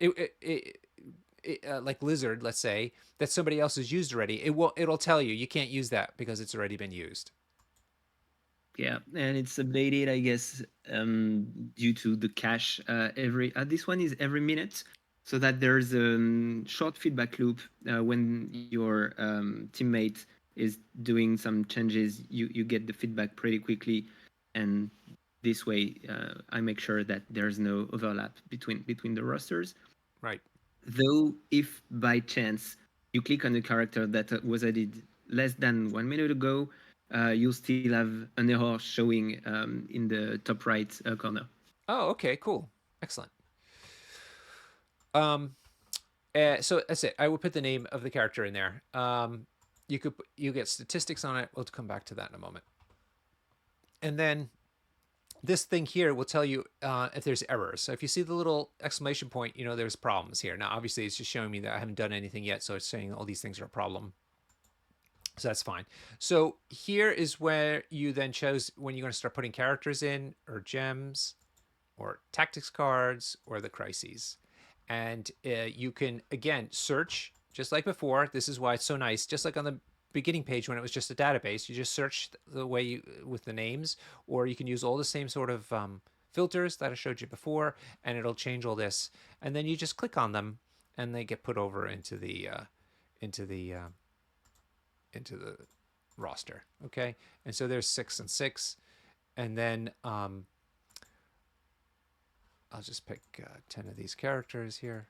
like Lizard, let's say, that somebody else has used already, it'll tell you you can't use that because it's already been used. Yeah, and it's updated, I guess, due to the cache. Every this one is every minute, so that there's a short feedback loop when your teammate is doing some changes. You get the feedback pretty quickly, and this way, I make sure that there's no overlap between the rosters. Right. Though, if by chance you click on a character that was added less than 1 minute ago, you'll still have an error showing in the top right corner. Oh, okay, cool. Excellent. Um, so that's it. I will put the name of the character in there. You get statistics on it. We'll come back to that in a moment. And then this thing here will tell you if there's errors. So if you see the little exclamation point, you know there's problems here. Now, obviously, it's just showing me that I haven't done anything yet, so it's saying all these things are a problem. So that's fine. So here is where you then chose when you're going to start putting characters in, or gems, or tactics cards, or the crises. And you can, again, search just like before. This is why it's so nice. Just like on the beginning page when it was just a database, you just search the way you, with the names, or you can use all the same sort of filters that I showed you before, and it'll change all this. And then you just click on them, and they get put over into the into the uh, into the roster. Okay, and so there's 6 and 6, and then I'll just pick 10 of these characters here,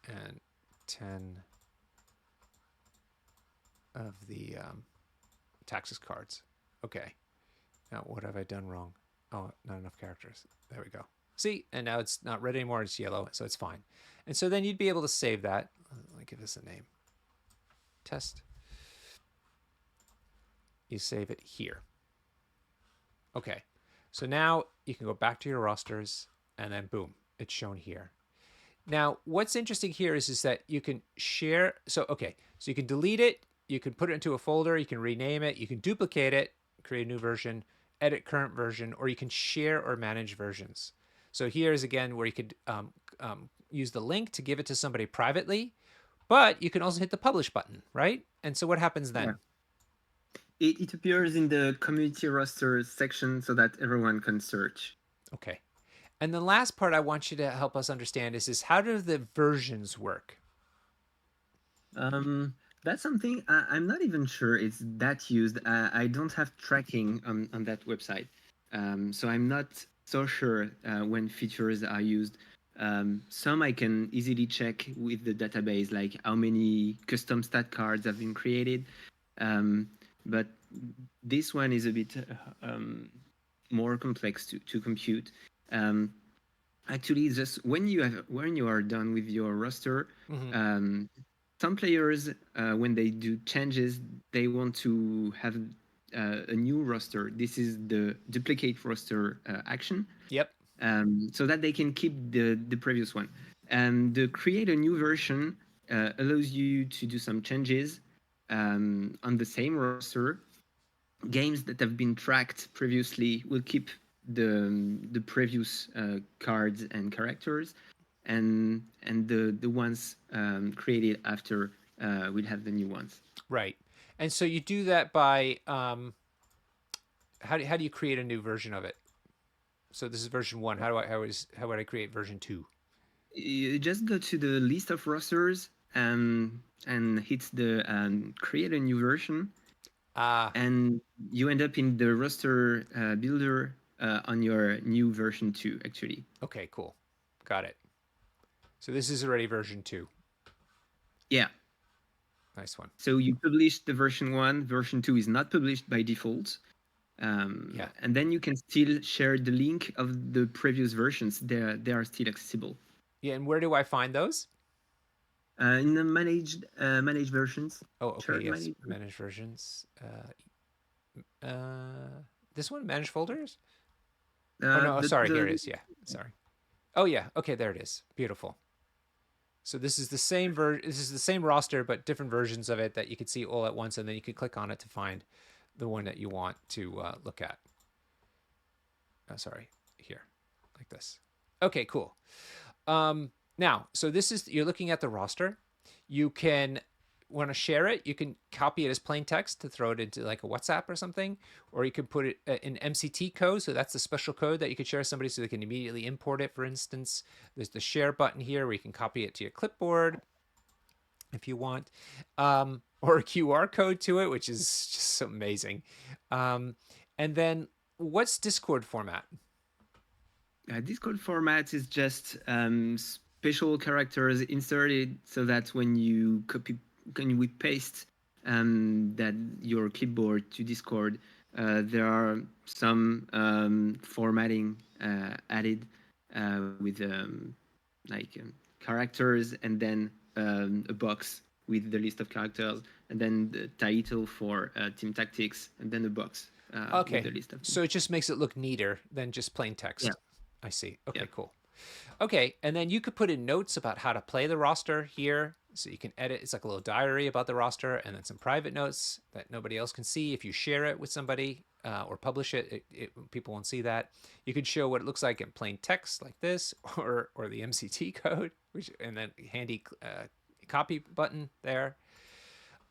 and 10 of the taxes cards. Okay, now what have I done wrong? Oh, not enough characters. There we go. See, and now it's not red anymore, it's yellow, so it's fine. And so then you'd be able to save that. Let me give this a name. Test. You save it here. Okay, so now you can go back to your rosters, and then boom, it's shown here. Now, what's interesting here is that you can share. So, okay, so you can delete it, you can put it into a folder, you can rename it, you can duplicate it, create a new version, edit current version, or you can share or manage versions. So here's again where you could use the link to give it to somebody privately, but you can also hit the publish button, right? And so what happens then? Yeah. It appears in the community roster section so that everyone can search. Okay. And the last part I want you to help us understand is how do the versions work? That's something I'm not even sure it's that used. I don't have tracking on that website. So I'm not so sure when features are used. Some I can easily check with the database, like how many custom stat cards have been created. But this one is a bit more complex to compute. Actually, just when you are done with your roster, some players when they do changes, they want to have a new roster. This is the duplicate roster action. Yep. So that they can keep the previous one. And the create a new version allows you to do some changes on the same roster. Games that have been tracked previously will keep the previous cards and characters, and the ones created after will have the new ones. Right. And so you do that by how do you create a new version of it? So this is version 1. How would I create version 2? You just go to the list of rosters and hit the create a new version. And you end up in the roster builder on your new version 2, actually. Okay, cool. Got it. So this is already version 2. Yeah. Nice one. So you published the version 1, version 2 is not published by default. Yeah. And then you can still share the link of the previous versions. They are still accessible. Yeah, and where do I find those? In the managed versions. Oh, okay, Shared yes. Manage versions. This one, manage folders? Oh no, sorry, here it is. Yeah, sorry. Oh yeah, okay, there it is. Beautiful. So this is the same this is the same roster, but different versions of it that you can see all at once, and then you can click on it to find the one that you want to look at. Oh, sorry, here, like this. Okay, cool. Now, so this is, you're looking at the roster. You can want to share it, you can copy it as plain text to throw it into like a WhatsApp or something, or you can put it in MCT code. So that's the special code that you could share with somebody so they can immediately import it. For instance, there's the share button here where you can copy it to your clipboard if you want, or a QR code to it, which is just so amazing. And then what's Discord format? Discord format is just special characters inserted so that when we paste that your clipboard to Discord, there are some formatting added with characters, and then a box with the list of characters, and then the title for Team Tactics, and then a box with Okay. the list of. So it just makes it look neater than just plain Yeah, text. I see. yeah. Okay, cool. Okay, and then you could put in notes about how to play the roster here. So you can edit, it's like a little diary about the roster, and then some private notes that nobody else can see. If you share it with somebody or publish it, people won't see that. You could show what it looks like in plain text like this, or the MCT code, and then handy copy button there.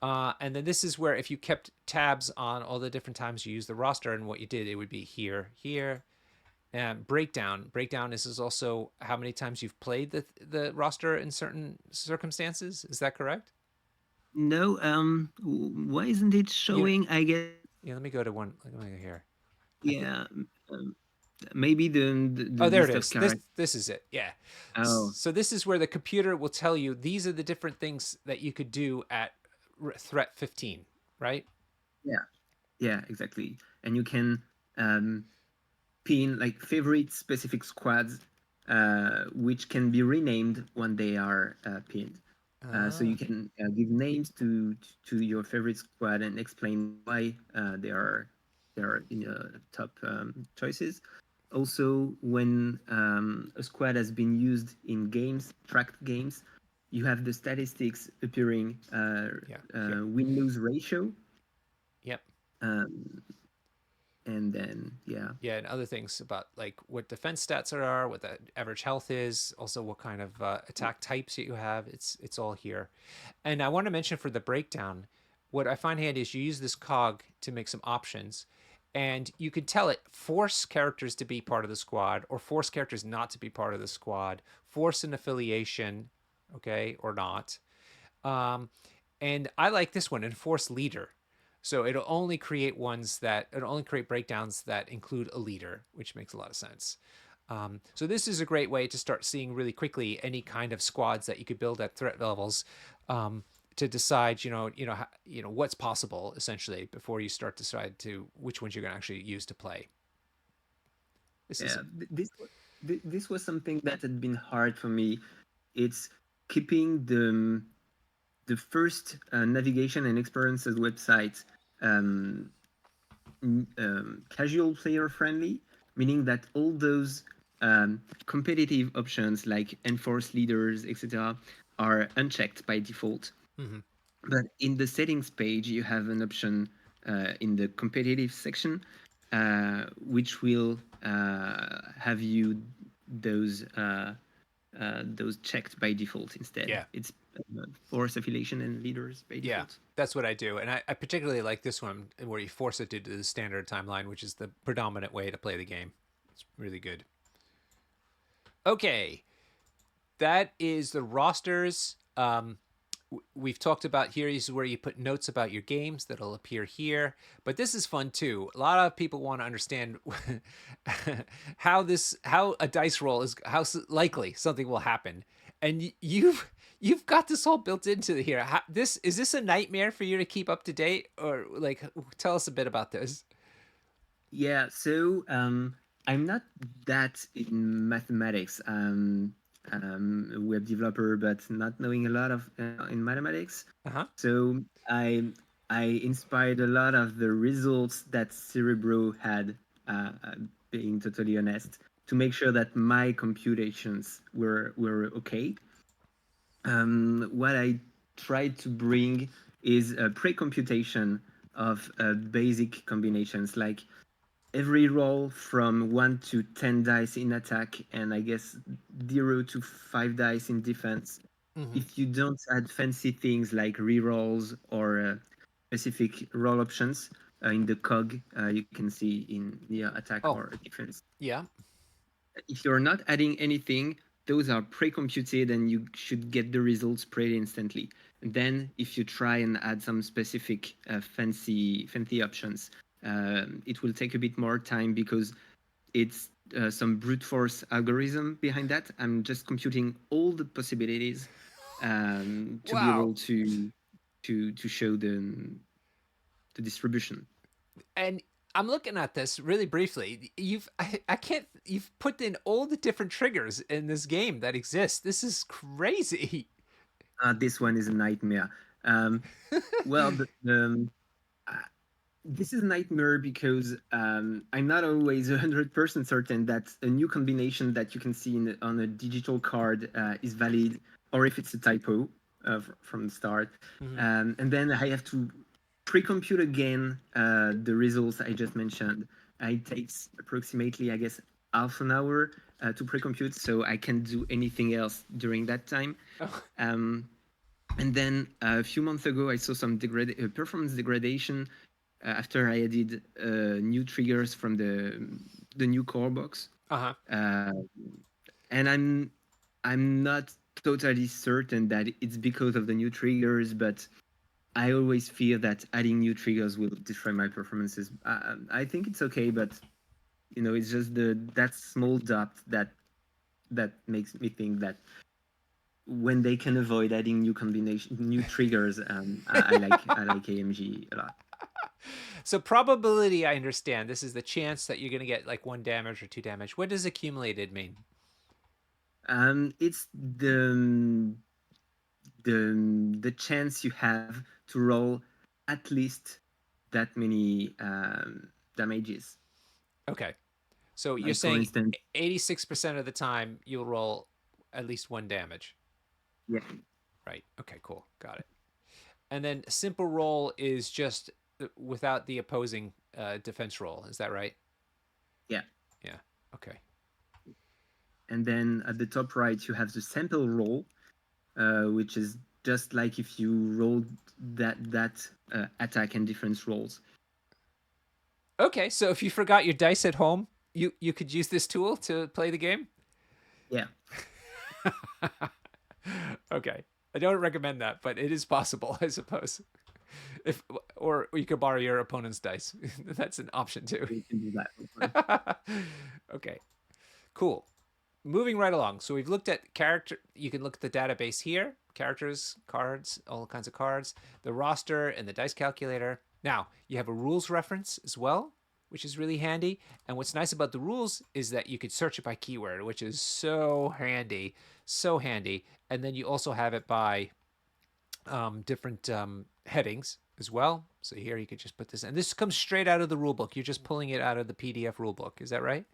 And then this is where if you kept tabs on all the different times you use the roster and what you did, it would be here, here. And breakdown. Breakdown is also how many times you've played the roster in certain circumstances. Is that correct? No, why isn't it You showing? I guess, yeah. Let me go to one. Let me go here. I think. yeah, um, maybe the Oh, there it list of is. This characters. this is it. Yeah. Oh, So this is where the computer will tell you these are the different things that you could do at threat 15, right? yeah, yeah, exactly. And you can um, pin like favorite specific squads, which can be renamed when they are pinned. So you Ah, can give names to your favorite squad and explain why they are in your top choices. Also, when a squad has been used in games, tracked games, you have the statistics appearing, yeah. Here. win-lose ratio, Yep. um, and then yeah, Yeah, and other things about like what defense stats are, what the average health is, also what kind of attack types that you have. It's all here. And I want to mention for the breakdown, what I find handy is you use this cog to make some options, and you can tell it force characters to be part of the squad or force characters not to be part of the squad, force an affiliation, okay, or not. Um, and I like this one, enforce leader. So it'll only create breakdowns that include a leader, which makes a lot of sense. So this is a great way to start seeing really quickly any kind of squads that you could build at threat levels, to decide, what's possible essentially before you start to decide to which ones you're going to actually use to play. This is yeah. This was something that had been hard for me. It's keeping the first navigation and experiences website um, casual player friendly, meaning that all those competitive options like enforce leaders, etc., are unchecked by default. mhm. But in the settings page, you have an option in the competitive section, which will have you those those checked by default instead. Yeah. It's force affiliation and leaders by Yeah, default. that's what I do. And I particularly like this one where you force it to do the standard timeline, which is the predominant way to play the game. It's really good. Okay, that is the rosters. We've talked about here is where you put notes about your games that'll appear here. But this is fun too. A lot of people want to understand how a dice roll is, how likely something will happen, and you've got this all built into here. This is this a nightmare for you to keep up to date, or like tell us a bit about this? Yeah, so I'm not that in mathematics. A web developer, but not knowing a lot of in mathematics. Uh huh. So I inspired a lot of the results that Cerebro had, being totally honest, to make sure that my computations were okay. What I tried to bring is a pre-computation of basic combinations, like every roll from 1 to 10 dice in attack, and I guess 0 to 5 dice in defense. Mm-hmm. If you don't add fancy things like rerolls or specific roll options in the cog, you can see in the attack Oh, or defense. yeah. If you're not adding anything, those are pre-computed and you should get the results pretty instantly. And then if you try and add some specific fancy options, it will take a bit more time because it's some brute force algorithm behind that. I'm just computing all the possibilities to be Wow. able to show the distribution. And I'm looking at this really briefly. I can't you've put in all the different triggers in this game that exist. This is crazy. This one is a nightmare. Um, well, uh, this is a nightmare because I'm not always 100% certain that a new combination that you can see on a digital card is valid, or if it's a typo from the start. Mhm. And then I have to pre-compute again the results I just mentioned. It takes approximately, I guess, half an hour to pre-compute, so I can't do anything else during that time. Oh, Um, and then a few months ago, I saw some performance degradation after I added new triggers from the new core box, uh-huh. uh, and I'm not totally certain that it's because of the new triggers, but I always fear that adding new triggers will destroy my performances. I think it's okay, but it's just that small dot that makes me think that when they can avoid adding new triggers, I like AMG a lot. So probability, I understand. This is the chance that you're going to get like 1 damage or 2 damage. What does accumulated mean? It's the chance you have to roll at least that many damages. Okay. So you're Like for saying instance, 86% of the time you'll roll at least 1 damage. yeah, Right. Okay, cool. Got it. And then simple roll is just without the opposing defense roll. Is that right? yeah, Yeah. Okay. and then at the top right you have the sample roll, which is just like if you rolled that attack and defense rolls. Okay. So if you forgot your dice at home, you could use this tool to play the game. Yeah, Okay. I don't recommend that, but it is possible, I suppose. If or you could borrow your opponent's dice. That's an option too. you can do that. Okay. Cool. Moving right along. So we've looked at character. You can look at the database here: characters, cards, all kinds of cards, the roster, and the dice calculator. Now you have a rules reference as well, which is really handy. And what's nice about the rules is that you could search it by keyword, which is so handy, so handy. And then you also have it by different headings as well. So here you could just put this, and this comes straight out of the rulebook. You're just pulling it out of the PDF rulebook. Is that right?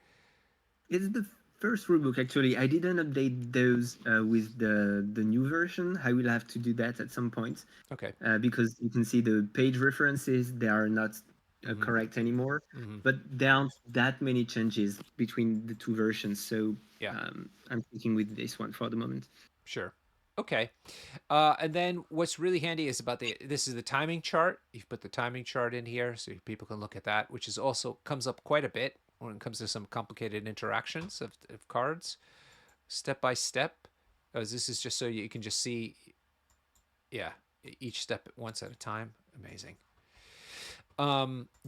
It's the first rulebook actually. I didn't update those with the new version. I will have to do that at some point Okay. because you can see the page references, they are not Mm-hmm. correct anymore. Mm-hmm. But there aren't that many changes between the two versions, so Yeah. I'm sticking with this one for the moment. Sure. Okay. And then what's really handy is about this is the timing chart. You've put the timing chart in here so people can look at that, which is also comes up quite a bit when it comes to some complicated interactions of cards, step by step. As this is just so you can just see, yeah, each step once at a time. Amazing.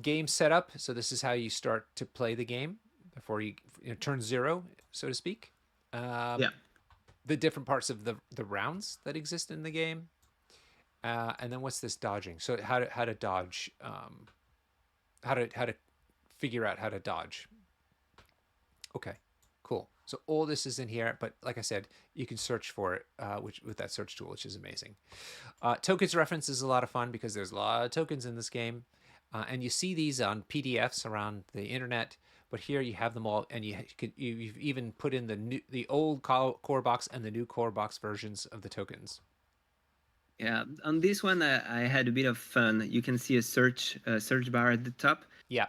Game setup. So this is how you start to play the game before turn zero, so to speak. Yeah. The different parts of the rounds that exist in the game, and then what's this dodging? So how to dodge, how to figure out how to dodge. Okay, cool. So all this is in here, but like I said, you can search for it, which with that search tool, which is amazing. Tokens reference is a lot of fun because there's a lot of tokens in this game, and you see these on PDFs around the internet. But here you have them all, and you've even put in the old core box and the new core box versions of the tokens. Yeah, on this one I had a bit of fun. You can see a search bar at the top. Yeah.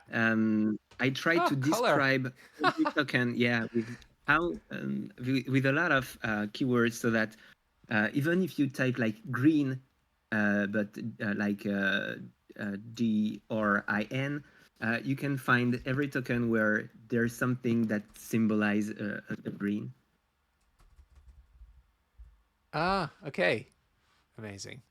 I tried Oh, to color. describe every token, yeah, with how with a lot of keywords, so that even if you type like green, but like D or IN, you can find every token where there's something that symbolize a green. Ah, okay. Amazing.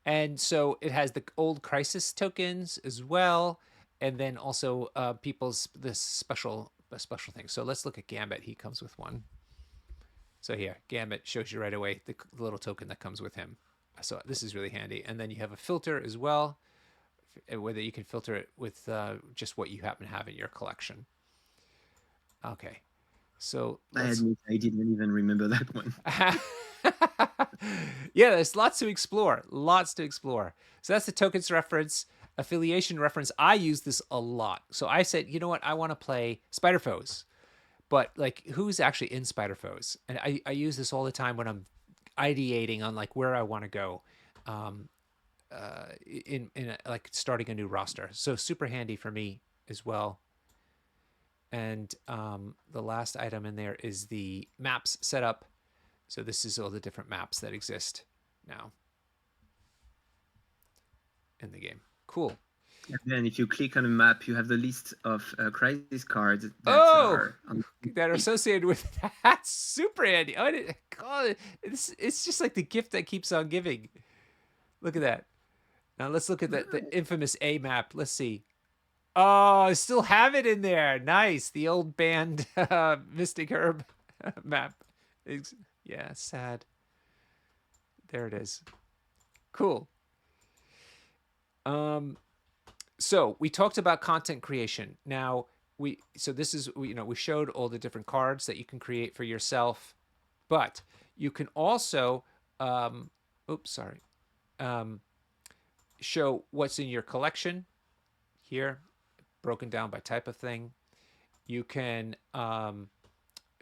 And so it has the old crisis tokens as well, and then also people's this special special things. So let's look at Gambit. He comes with one. So here, Gambit shows you right away the little token that comes with him. So this is really handy. And then you have a filter as well, whether you can filter it with just what you happen to have in your collection. Okay, so I let's. admit I didn't even remember that one. Yeah, there's lots to explore. Lots to explore. So that's the tokens reference, affiliation reference. I use this a lot. So I said, you know what? I want to play Spider Foes, but like, who's actually in Spider Foes? And I use this all the time when I'm ideating on like where I want to go. Um, like starting a new roster. So super handy for me as well. And the last item in there is the maps setup. So this is all the different maps that exist now in the game. Cool. And then if you click on a map, you have the list of crisis cards that Oh, are on that are associated with that. Super handy. Oh, God, it's just like the gift that keeps on giving. Look at that. Now let's look at the infamous A map. Let's see. Oh, I still have it in there. Nice. The old band Mystic Herb map. Yeah, sad. There it is. Cool. So we talked about content creation. Now this is we showed all the different cards that you can create for yourself, but you can also show what's in your collection here, broken down by type of thing. You can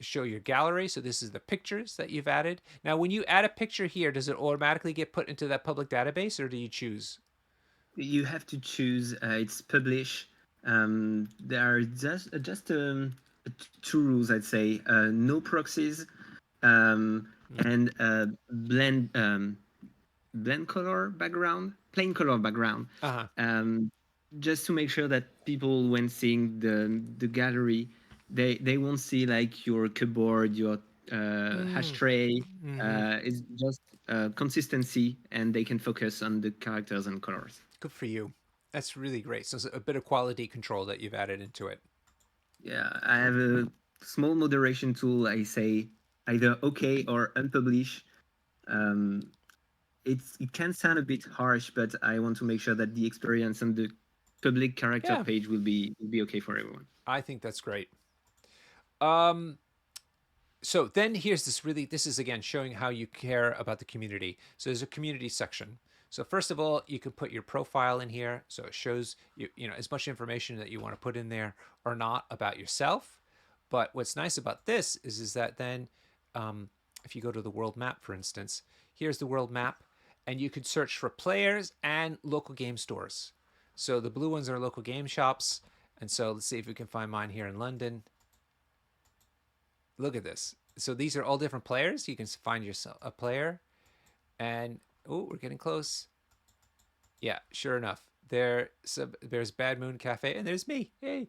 show your gallery. So this is the pictures that you've added. Now, when you add a picture here, does it automatically get put into that public database, or do you choose? You have to choose. It's publish. There are just two rules, I'd say. No proxies, and blend color background, plain color background. Just to make sure that people, when seeing the gallery, they won't see like your keyboard, your ashtray. It's just consistency, and they can focus on the characters and colors. Good for you. That's really great. So it's a bit of quality control that you've added into it. Yeah, I have a small moderation tool. I say either OK or unpublish. It can sound a bit harsh, but I want to make sure that the experience on the public character page will be okay for everyone. I think that's great. So then here's this is again showing how you care about the community. So there's a community section. So first of all, you can put your profile in here. So it shows you know as much information that you want to put in there or not about yourself. But what's nice about this is that then if you go to the world map, for instance, here's the world map, and you could search for players and local game stores. So the blue ones are local game shops. And so let's see if we can find mine here in London. Look at this. So these are all different players. You can find yourself a player. And, oh, we're getting close. Yeah, sure enough. There's Bad Moon Cafe, and there's me. Hey,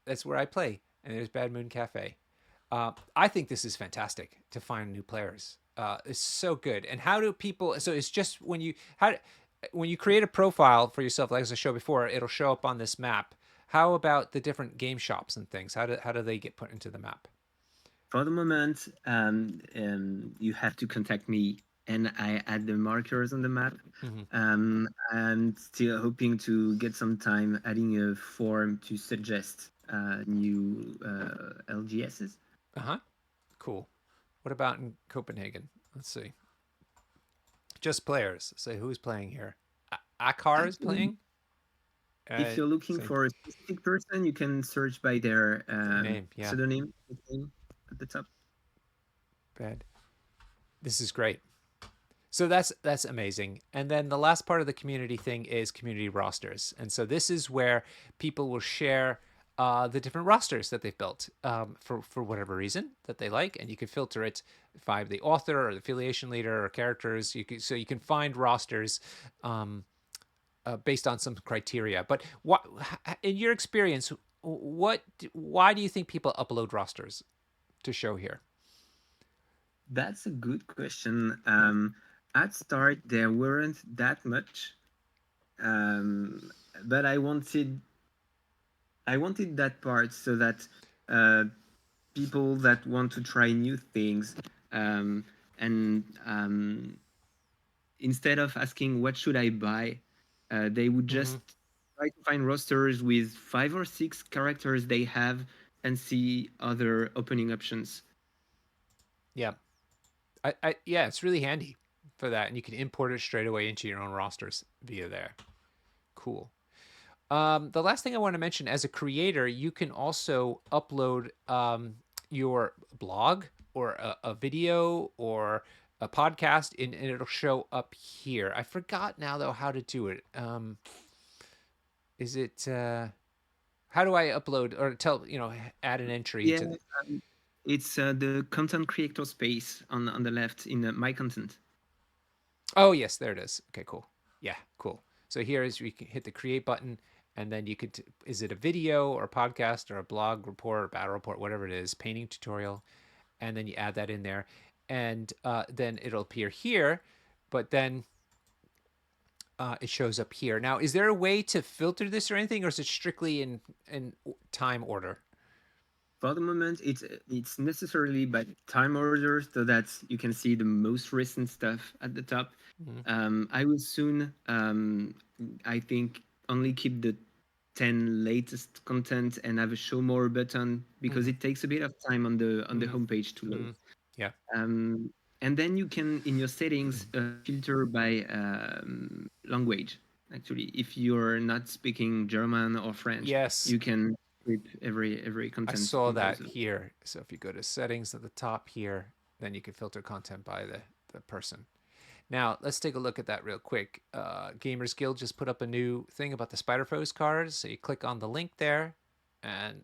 that's where I play. And there's Bad Moon Cafe. I think this is fantastic to find new players. It's so good. And how do people? So it's just when you create a profile for yourself, like as I showed before, it'll show up on this map. How about the different game shops and things? How do they get put into the map? For the moment, you have to contact me, and I add the markers on the map. I'm still hoping to get some time adding a form to suggest new LGSs. Cool. What about in Copenhagen? Let's see. Just players. Say who's playing here. Akar is playing. If you're looking for a specific person, you can search by their name, pseudonym at the top. Bad. This is great. So that's amazing. And then the last part of the community thing is community rosters. And so this is where people will share the different rosters that they've built for whatever reason that they like, and you can filter it by the author or the affiliation leader or characters. So you can find rosters based on some criteria. But in your experience, why do you think people upload rosters to show here? That's a good question. At start, there weren't that much, but I wanted that part so that uh, people that want to try new things, um, and instead of asking what should I buy, they would just Mm-hmm. try to find rosters with 5 or 6 characters they have and see other opening options. Yeah. Yeah, it's really handy for that, and you can import it straight away into your own rosters via there. Cool. The last thing I want to mention, as a creator, you can also upload your blog or a video or a podcast, and it'll show up here. I forgot now though how to do it. Is it how do I upload or add an entry Yeah, to the? it's the content creator space on the left in my content. Oh yes, there it is. Okay, cool. Yeah, cool. So here is you can hit the create button, and then you could is it a video or a podcast or a blog report or battle report, whatever it is, painting tutorial, and then you add that in there, and then it'll appear here, but then it shows up here. Now, is there a way to filter this or anything, or is it strictly in time order? For the moment, it's necessarily by time order, so that you can see the most recent stuff at the top. Mm-hmm. I will soon, I think, only keep the 10 latest content and have a show more button because Mm-hmm. it takes a bit of time on the Mm-hmm. homepage to load. Mm-hmm. Yeah. And then you can, in your settings, filter by language. Actually, if you're not speaking German or French, Yes, you can strip every I content saw that composer. here. So if you go to settings at the top here, then you can filter content by the person. Now, let's take a look at that real quick. Gamers Guild just put up a new thing about the Spider-Foes cards. So you click on the link there, and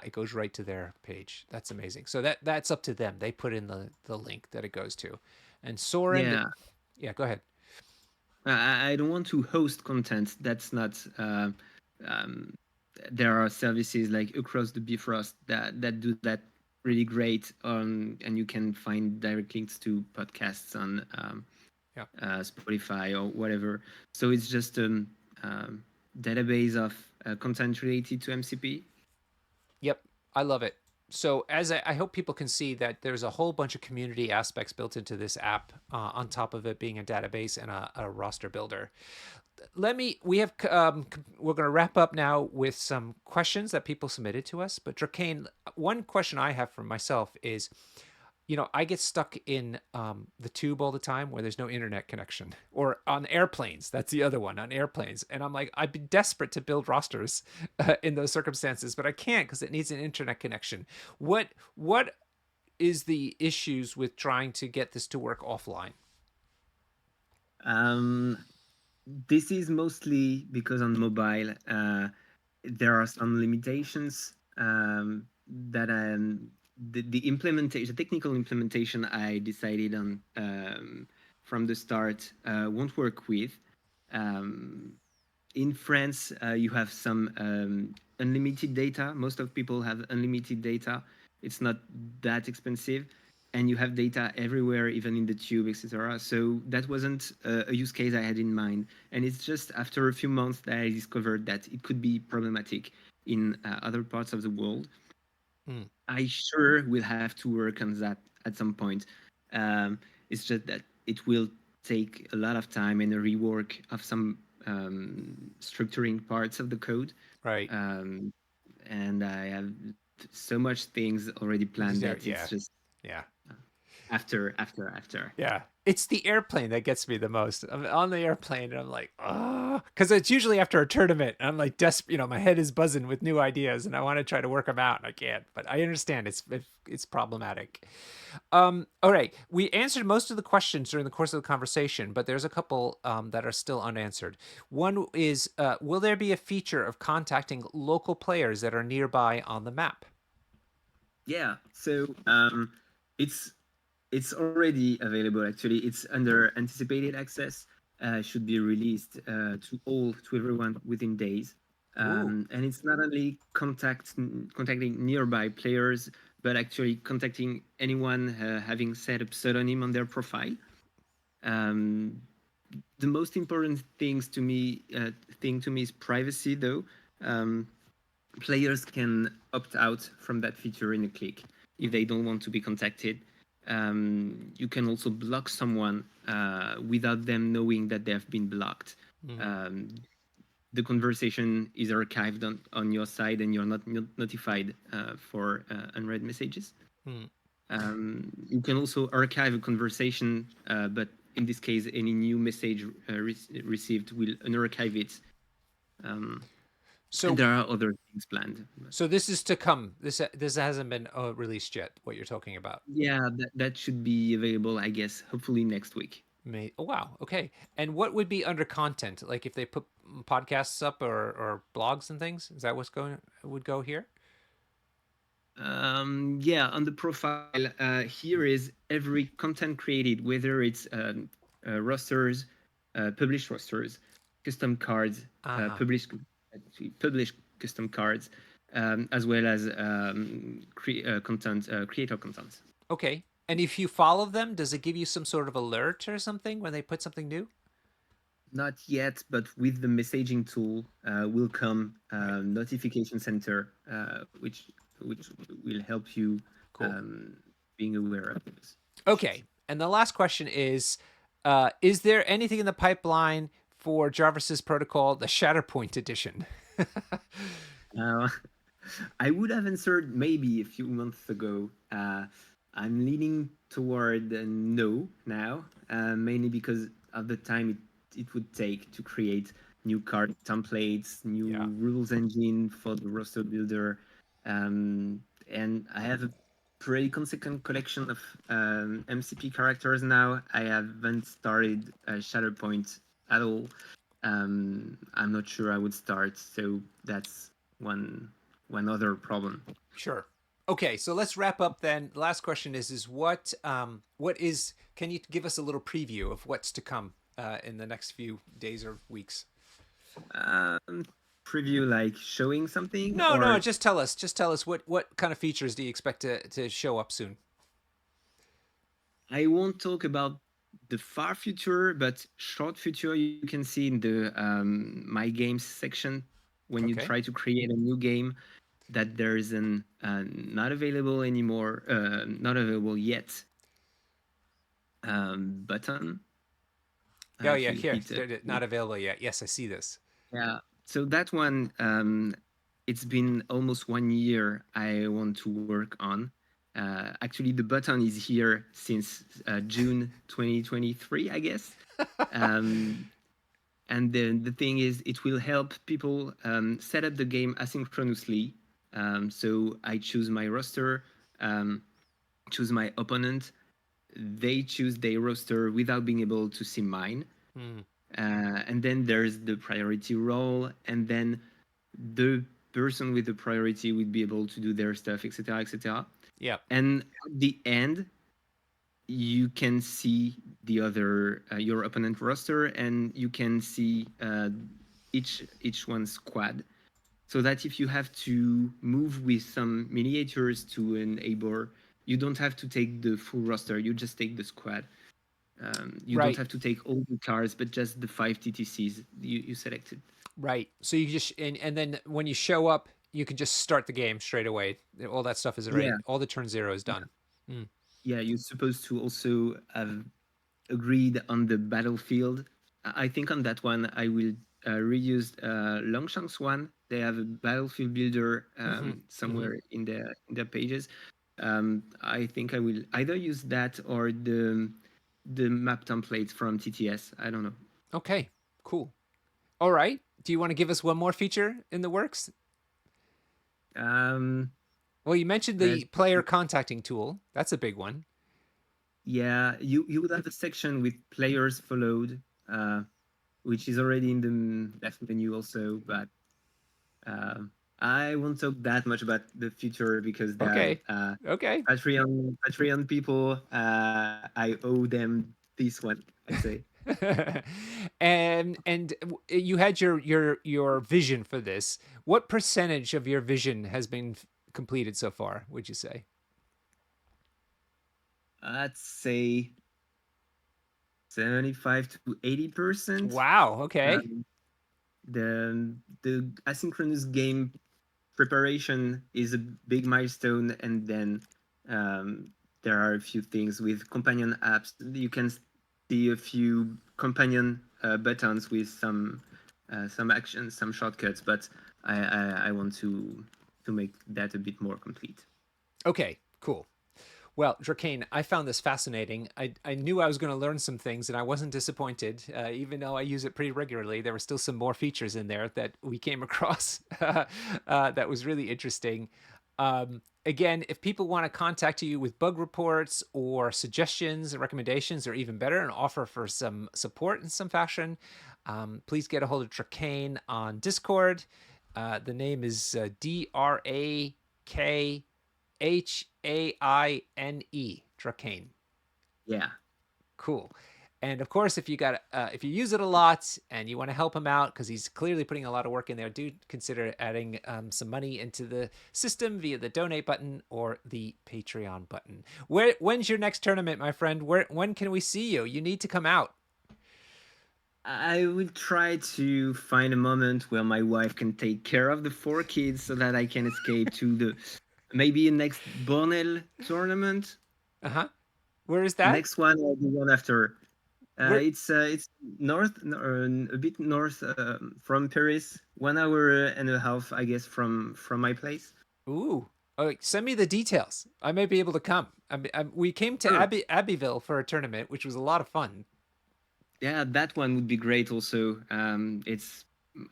it goes right to their page. That's amazing. So that's up to them. They put in the link that it goes to. And Soren, Yeah, yeah, go ahead. I don't want to host content. That's not. Um, there are services like Across the Bifrost that do that really great on, and you can find direct links to podcasts on Yeah. Spotify or whatever. So it's just a database of content related to MCP. Yep, I love it. So as I hope people can see that there's a whole bunch of community aspects built into this app, on top of it being a database and a roster builder. We're going to wrap up now with some questions that people submitted to us. But Drakhaine, one question I have for myself is, I get stuck in the tube all the time where there's no internet connection, or on airplanes. That's the other one, on airplanes. And I'm like, I'd be desperate to build rosters in those circumstances, but I can't because it needs an internet connection. What is the issues with trying to get this to work offline? Um, this is mostly because on mobile there are some limitations that the implementation, the technical implementation I decided on from the start won't work with. Um, in France, you have some unlimited data. Most of people have unlimited data. It's not that expensive, and you have data everywhere, even in the tube, etc. So that wasn't a use case I had in mind. And it's just after a few months that I discovered that it could be problematic in other parts of the world. Mm, I sure will have to work on that at some point. It's just that it will take a lot of time and a rework of some structuring parts of the code. right. Um, and I have so much things already planned that it's Yeah. just Yeah. after. Yeah. It's the airplane that gets me the most. I'm on the airplane and I'm like, oh, because it's usually after a tournament. And I'm like, desperate. My head is buzzing with new ideas, and I want to try to work them out, and I can't. But I understand it's problematic. All right, we answered most of the questions during the course of the conversation, but there's a couple that are still unanswered. One is, will there be a feature of contacting local players that are nearby on the map? Yeah. So it's it's already available. Actually, it's under anticipated access. Should be released to everyone within days. Ooh, And it's not only contacting nearby players, but actually contacting anyone having set a pseudonym on their profile. Um, the most important thing to me is privacy, though. Um, players can opt out from that feature in a click if they don't want to be contacted. You can also block someone without them knowing that they have been blocked. Mm-hmm. Um, the conversation is archived on your side, and you're not notified for unread messages. Mm. You can also archive a conversation, but in this case, any new message received will unarchive it. Um, and So there are other things planned. so this is to come. This hasn't been released yet. What you're talking about? Yeah, that should be available, I guess, hopefully next week. May Oh wow, okay. And what would be under content? Like if they put podcasts up or blogs and things? Is that what's going would go here? Yeah, on the profile, here is every content created, whether it's rosters, published rosters, custom cards, Uh-huh. published custom cards, as well as content, creator content. Okay. And if you follow them, does it give you some sort of alert or something when they put something new? Not yet, but with the messaging tool will come Right. notification center, which will help you Cool. being aware of those issues. Okay. And the last question is there anything in the pipeline for Jarvis's protocol, the Shatterpoint edition? Uh, I would have answered maybe a few months ago. I'm leaning toward no now, mainly because of the time it would take to create new card templates, new Yeah. rules engine for the roster builder, and I have a pretty consequent collection of MCP characters now. I haven't started Shatterpoint at all. I'm not sure I would start, so that's one other problem. Sure. Okay, so let's wrap up then. The last question is what is can you give us a little preview of what's to come in the next few days or weeks? Um, Preview like showing something No, no, or just tell us what kind of features do you expect to show up soon? I won't talk about the far future, but short future you can see in the my games section when you Okay. try to create a new game that there is an not available anymore, not available yet button. Oh If yeah, you here. hit it, Not available yet. Yes, I see this. yeah. So that one, it's been almost 1 year I want to work on. Actually, the button is here since June 2023, I guess. Um, and the thing is, it will help people set up the game asynchronously. So I choose my roster, um, choose my opponent. They choose their roster without being able to see mine. Hmm. And then there's the priority role, and then the person with the priority would be able to do their stuff, etc., etc. Yep. And at the end, you can see the other your opponent roster, and you can see each one's squad. So that if you have to move with some miniatures to an Abor, you don't have to take the full roster. You just take the squad. You don't Right. have to take all the cars, but just the 5 TTCs you selected. Right. So you just and then when you show up, you can just start the game straight away. All that stuff is already Yeah, all the turn zero is yeah, done. Mm. yeah. You're supposed to also have agreed on the battlefield. I think on that one, I will reuse Longshanks one. They have a battlefield builder Mm-hmm. Mm-hmm. somewhere in their pages. I think I will either use that or the map templates from TTS. I don't know. Okay. Cool. All right. Do you want to give us one more feature in the works? Um, Well, you mentioned let's the player contacting tool. That's a big one. Yeah, you would have a section with players followed, which is already in the left menu also. But um, I won't talk that much about the future because they are Okay. Okay. Patreon people. I owe them this one, I'd say. And you had your vision for this. What percentage of your vision has been completed so far, would you say? I'd say 75 to 80%. Wow. Okay. Um, the asynchronous game preparation is a big milestone, and then um, there are a few things with companion apps. You can see a few companion buttons with some actions, some shortcuts, but I want to make that a bit more complete. Okay, cool. Well, Drakhaine, I found this fascinating. I knew I was going to learn some things, and I wasn't disappointed. Even though I use it pretty regularly, there were still some more features in there that we came across that was really interesting. Again, if people want to contact you with bug reports or suggestions and recommendations, or even better, an offer for some support in some fashion, please get a hold of Drakhaine on Discord. The name is Drakhaine, Yeah. Cool. And of course, if you use it a lot and you want to help him out because he's clearly putting a lot of work in there, do consider adding some money into the system via the donate button or the Patreon button. When's your next tournament, my friend? When can we see you? You need to come out. I will try to find a moment where my wife can take care of the four kids so that I can escape to the maybe next Bornell tournament. Uh huh. Where is The that? next one or the one after. Where? It's a bit north from Paris, 1 hour and a half, I guess, from my place. Ooh. Oh, send me the details. I may be able to come. We came to Sure. Abbeville for a tournament, which was a lot of fun. Yeah, that one would be great. Also, it's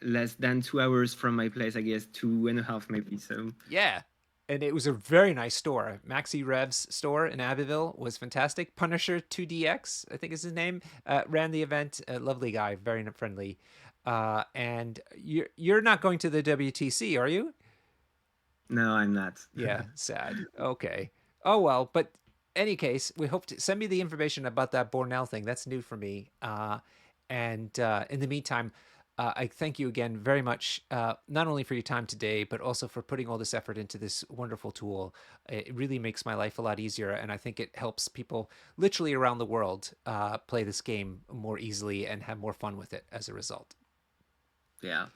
less than 2 hours from my place, I guess, 2.5 maybe. So Yeah. And it was a very nice store. Maxi Rev's store in Abbeville was fantastic. Punisher 2DX, I think is his name, ran the event. A lovely guy, very friendly. And you're not going to the WTC, are you? no, I'm not. Yeah, sad. Okay. Oh well, but any case, we hope to send me the information about that Bornell thing. That's new for me. And in the meantime, I thank you again very much, not only for your time today, but also for putting all this effort into this wonderful tool. It really makes my life a lot easier, and I think it helps people literally around the world play this game more easily and have more fun with it as a result. Yeah.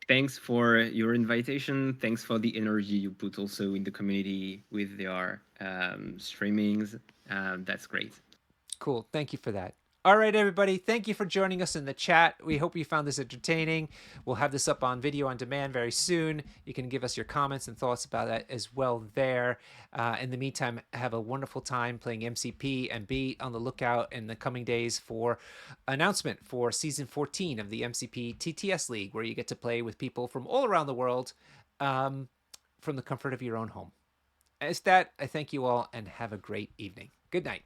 Thanks for your invitation. Thanks for the energy you put also in the community with your streamings. That's great. Cool. Thank you for that. All right, everybody. Thank you for joining us in the chat. We hope you found this entertaining. We'll have this up on video on demand very soon. You can give us your comments and thoughts about that as well there. In the meantime, have a wonderful time playing MCP and be on the lookout in the coming days for announcement for season 14 of the MCP TTS League, where you get to play with people from all around the world from the comfort of your own home. As that, I thank you all and have a great evening. Good night.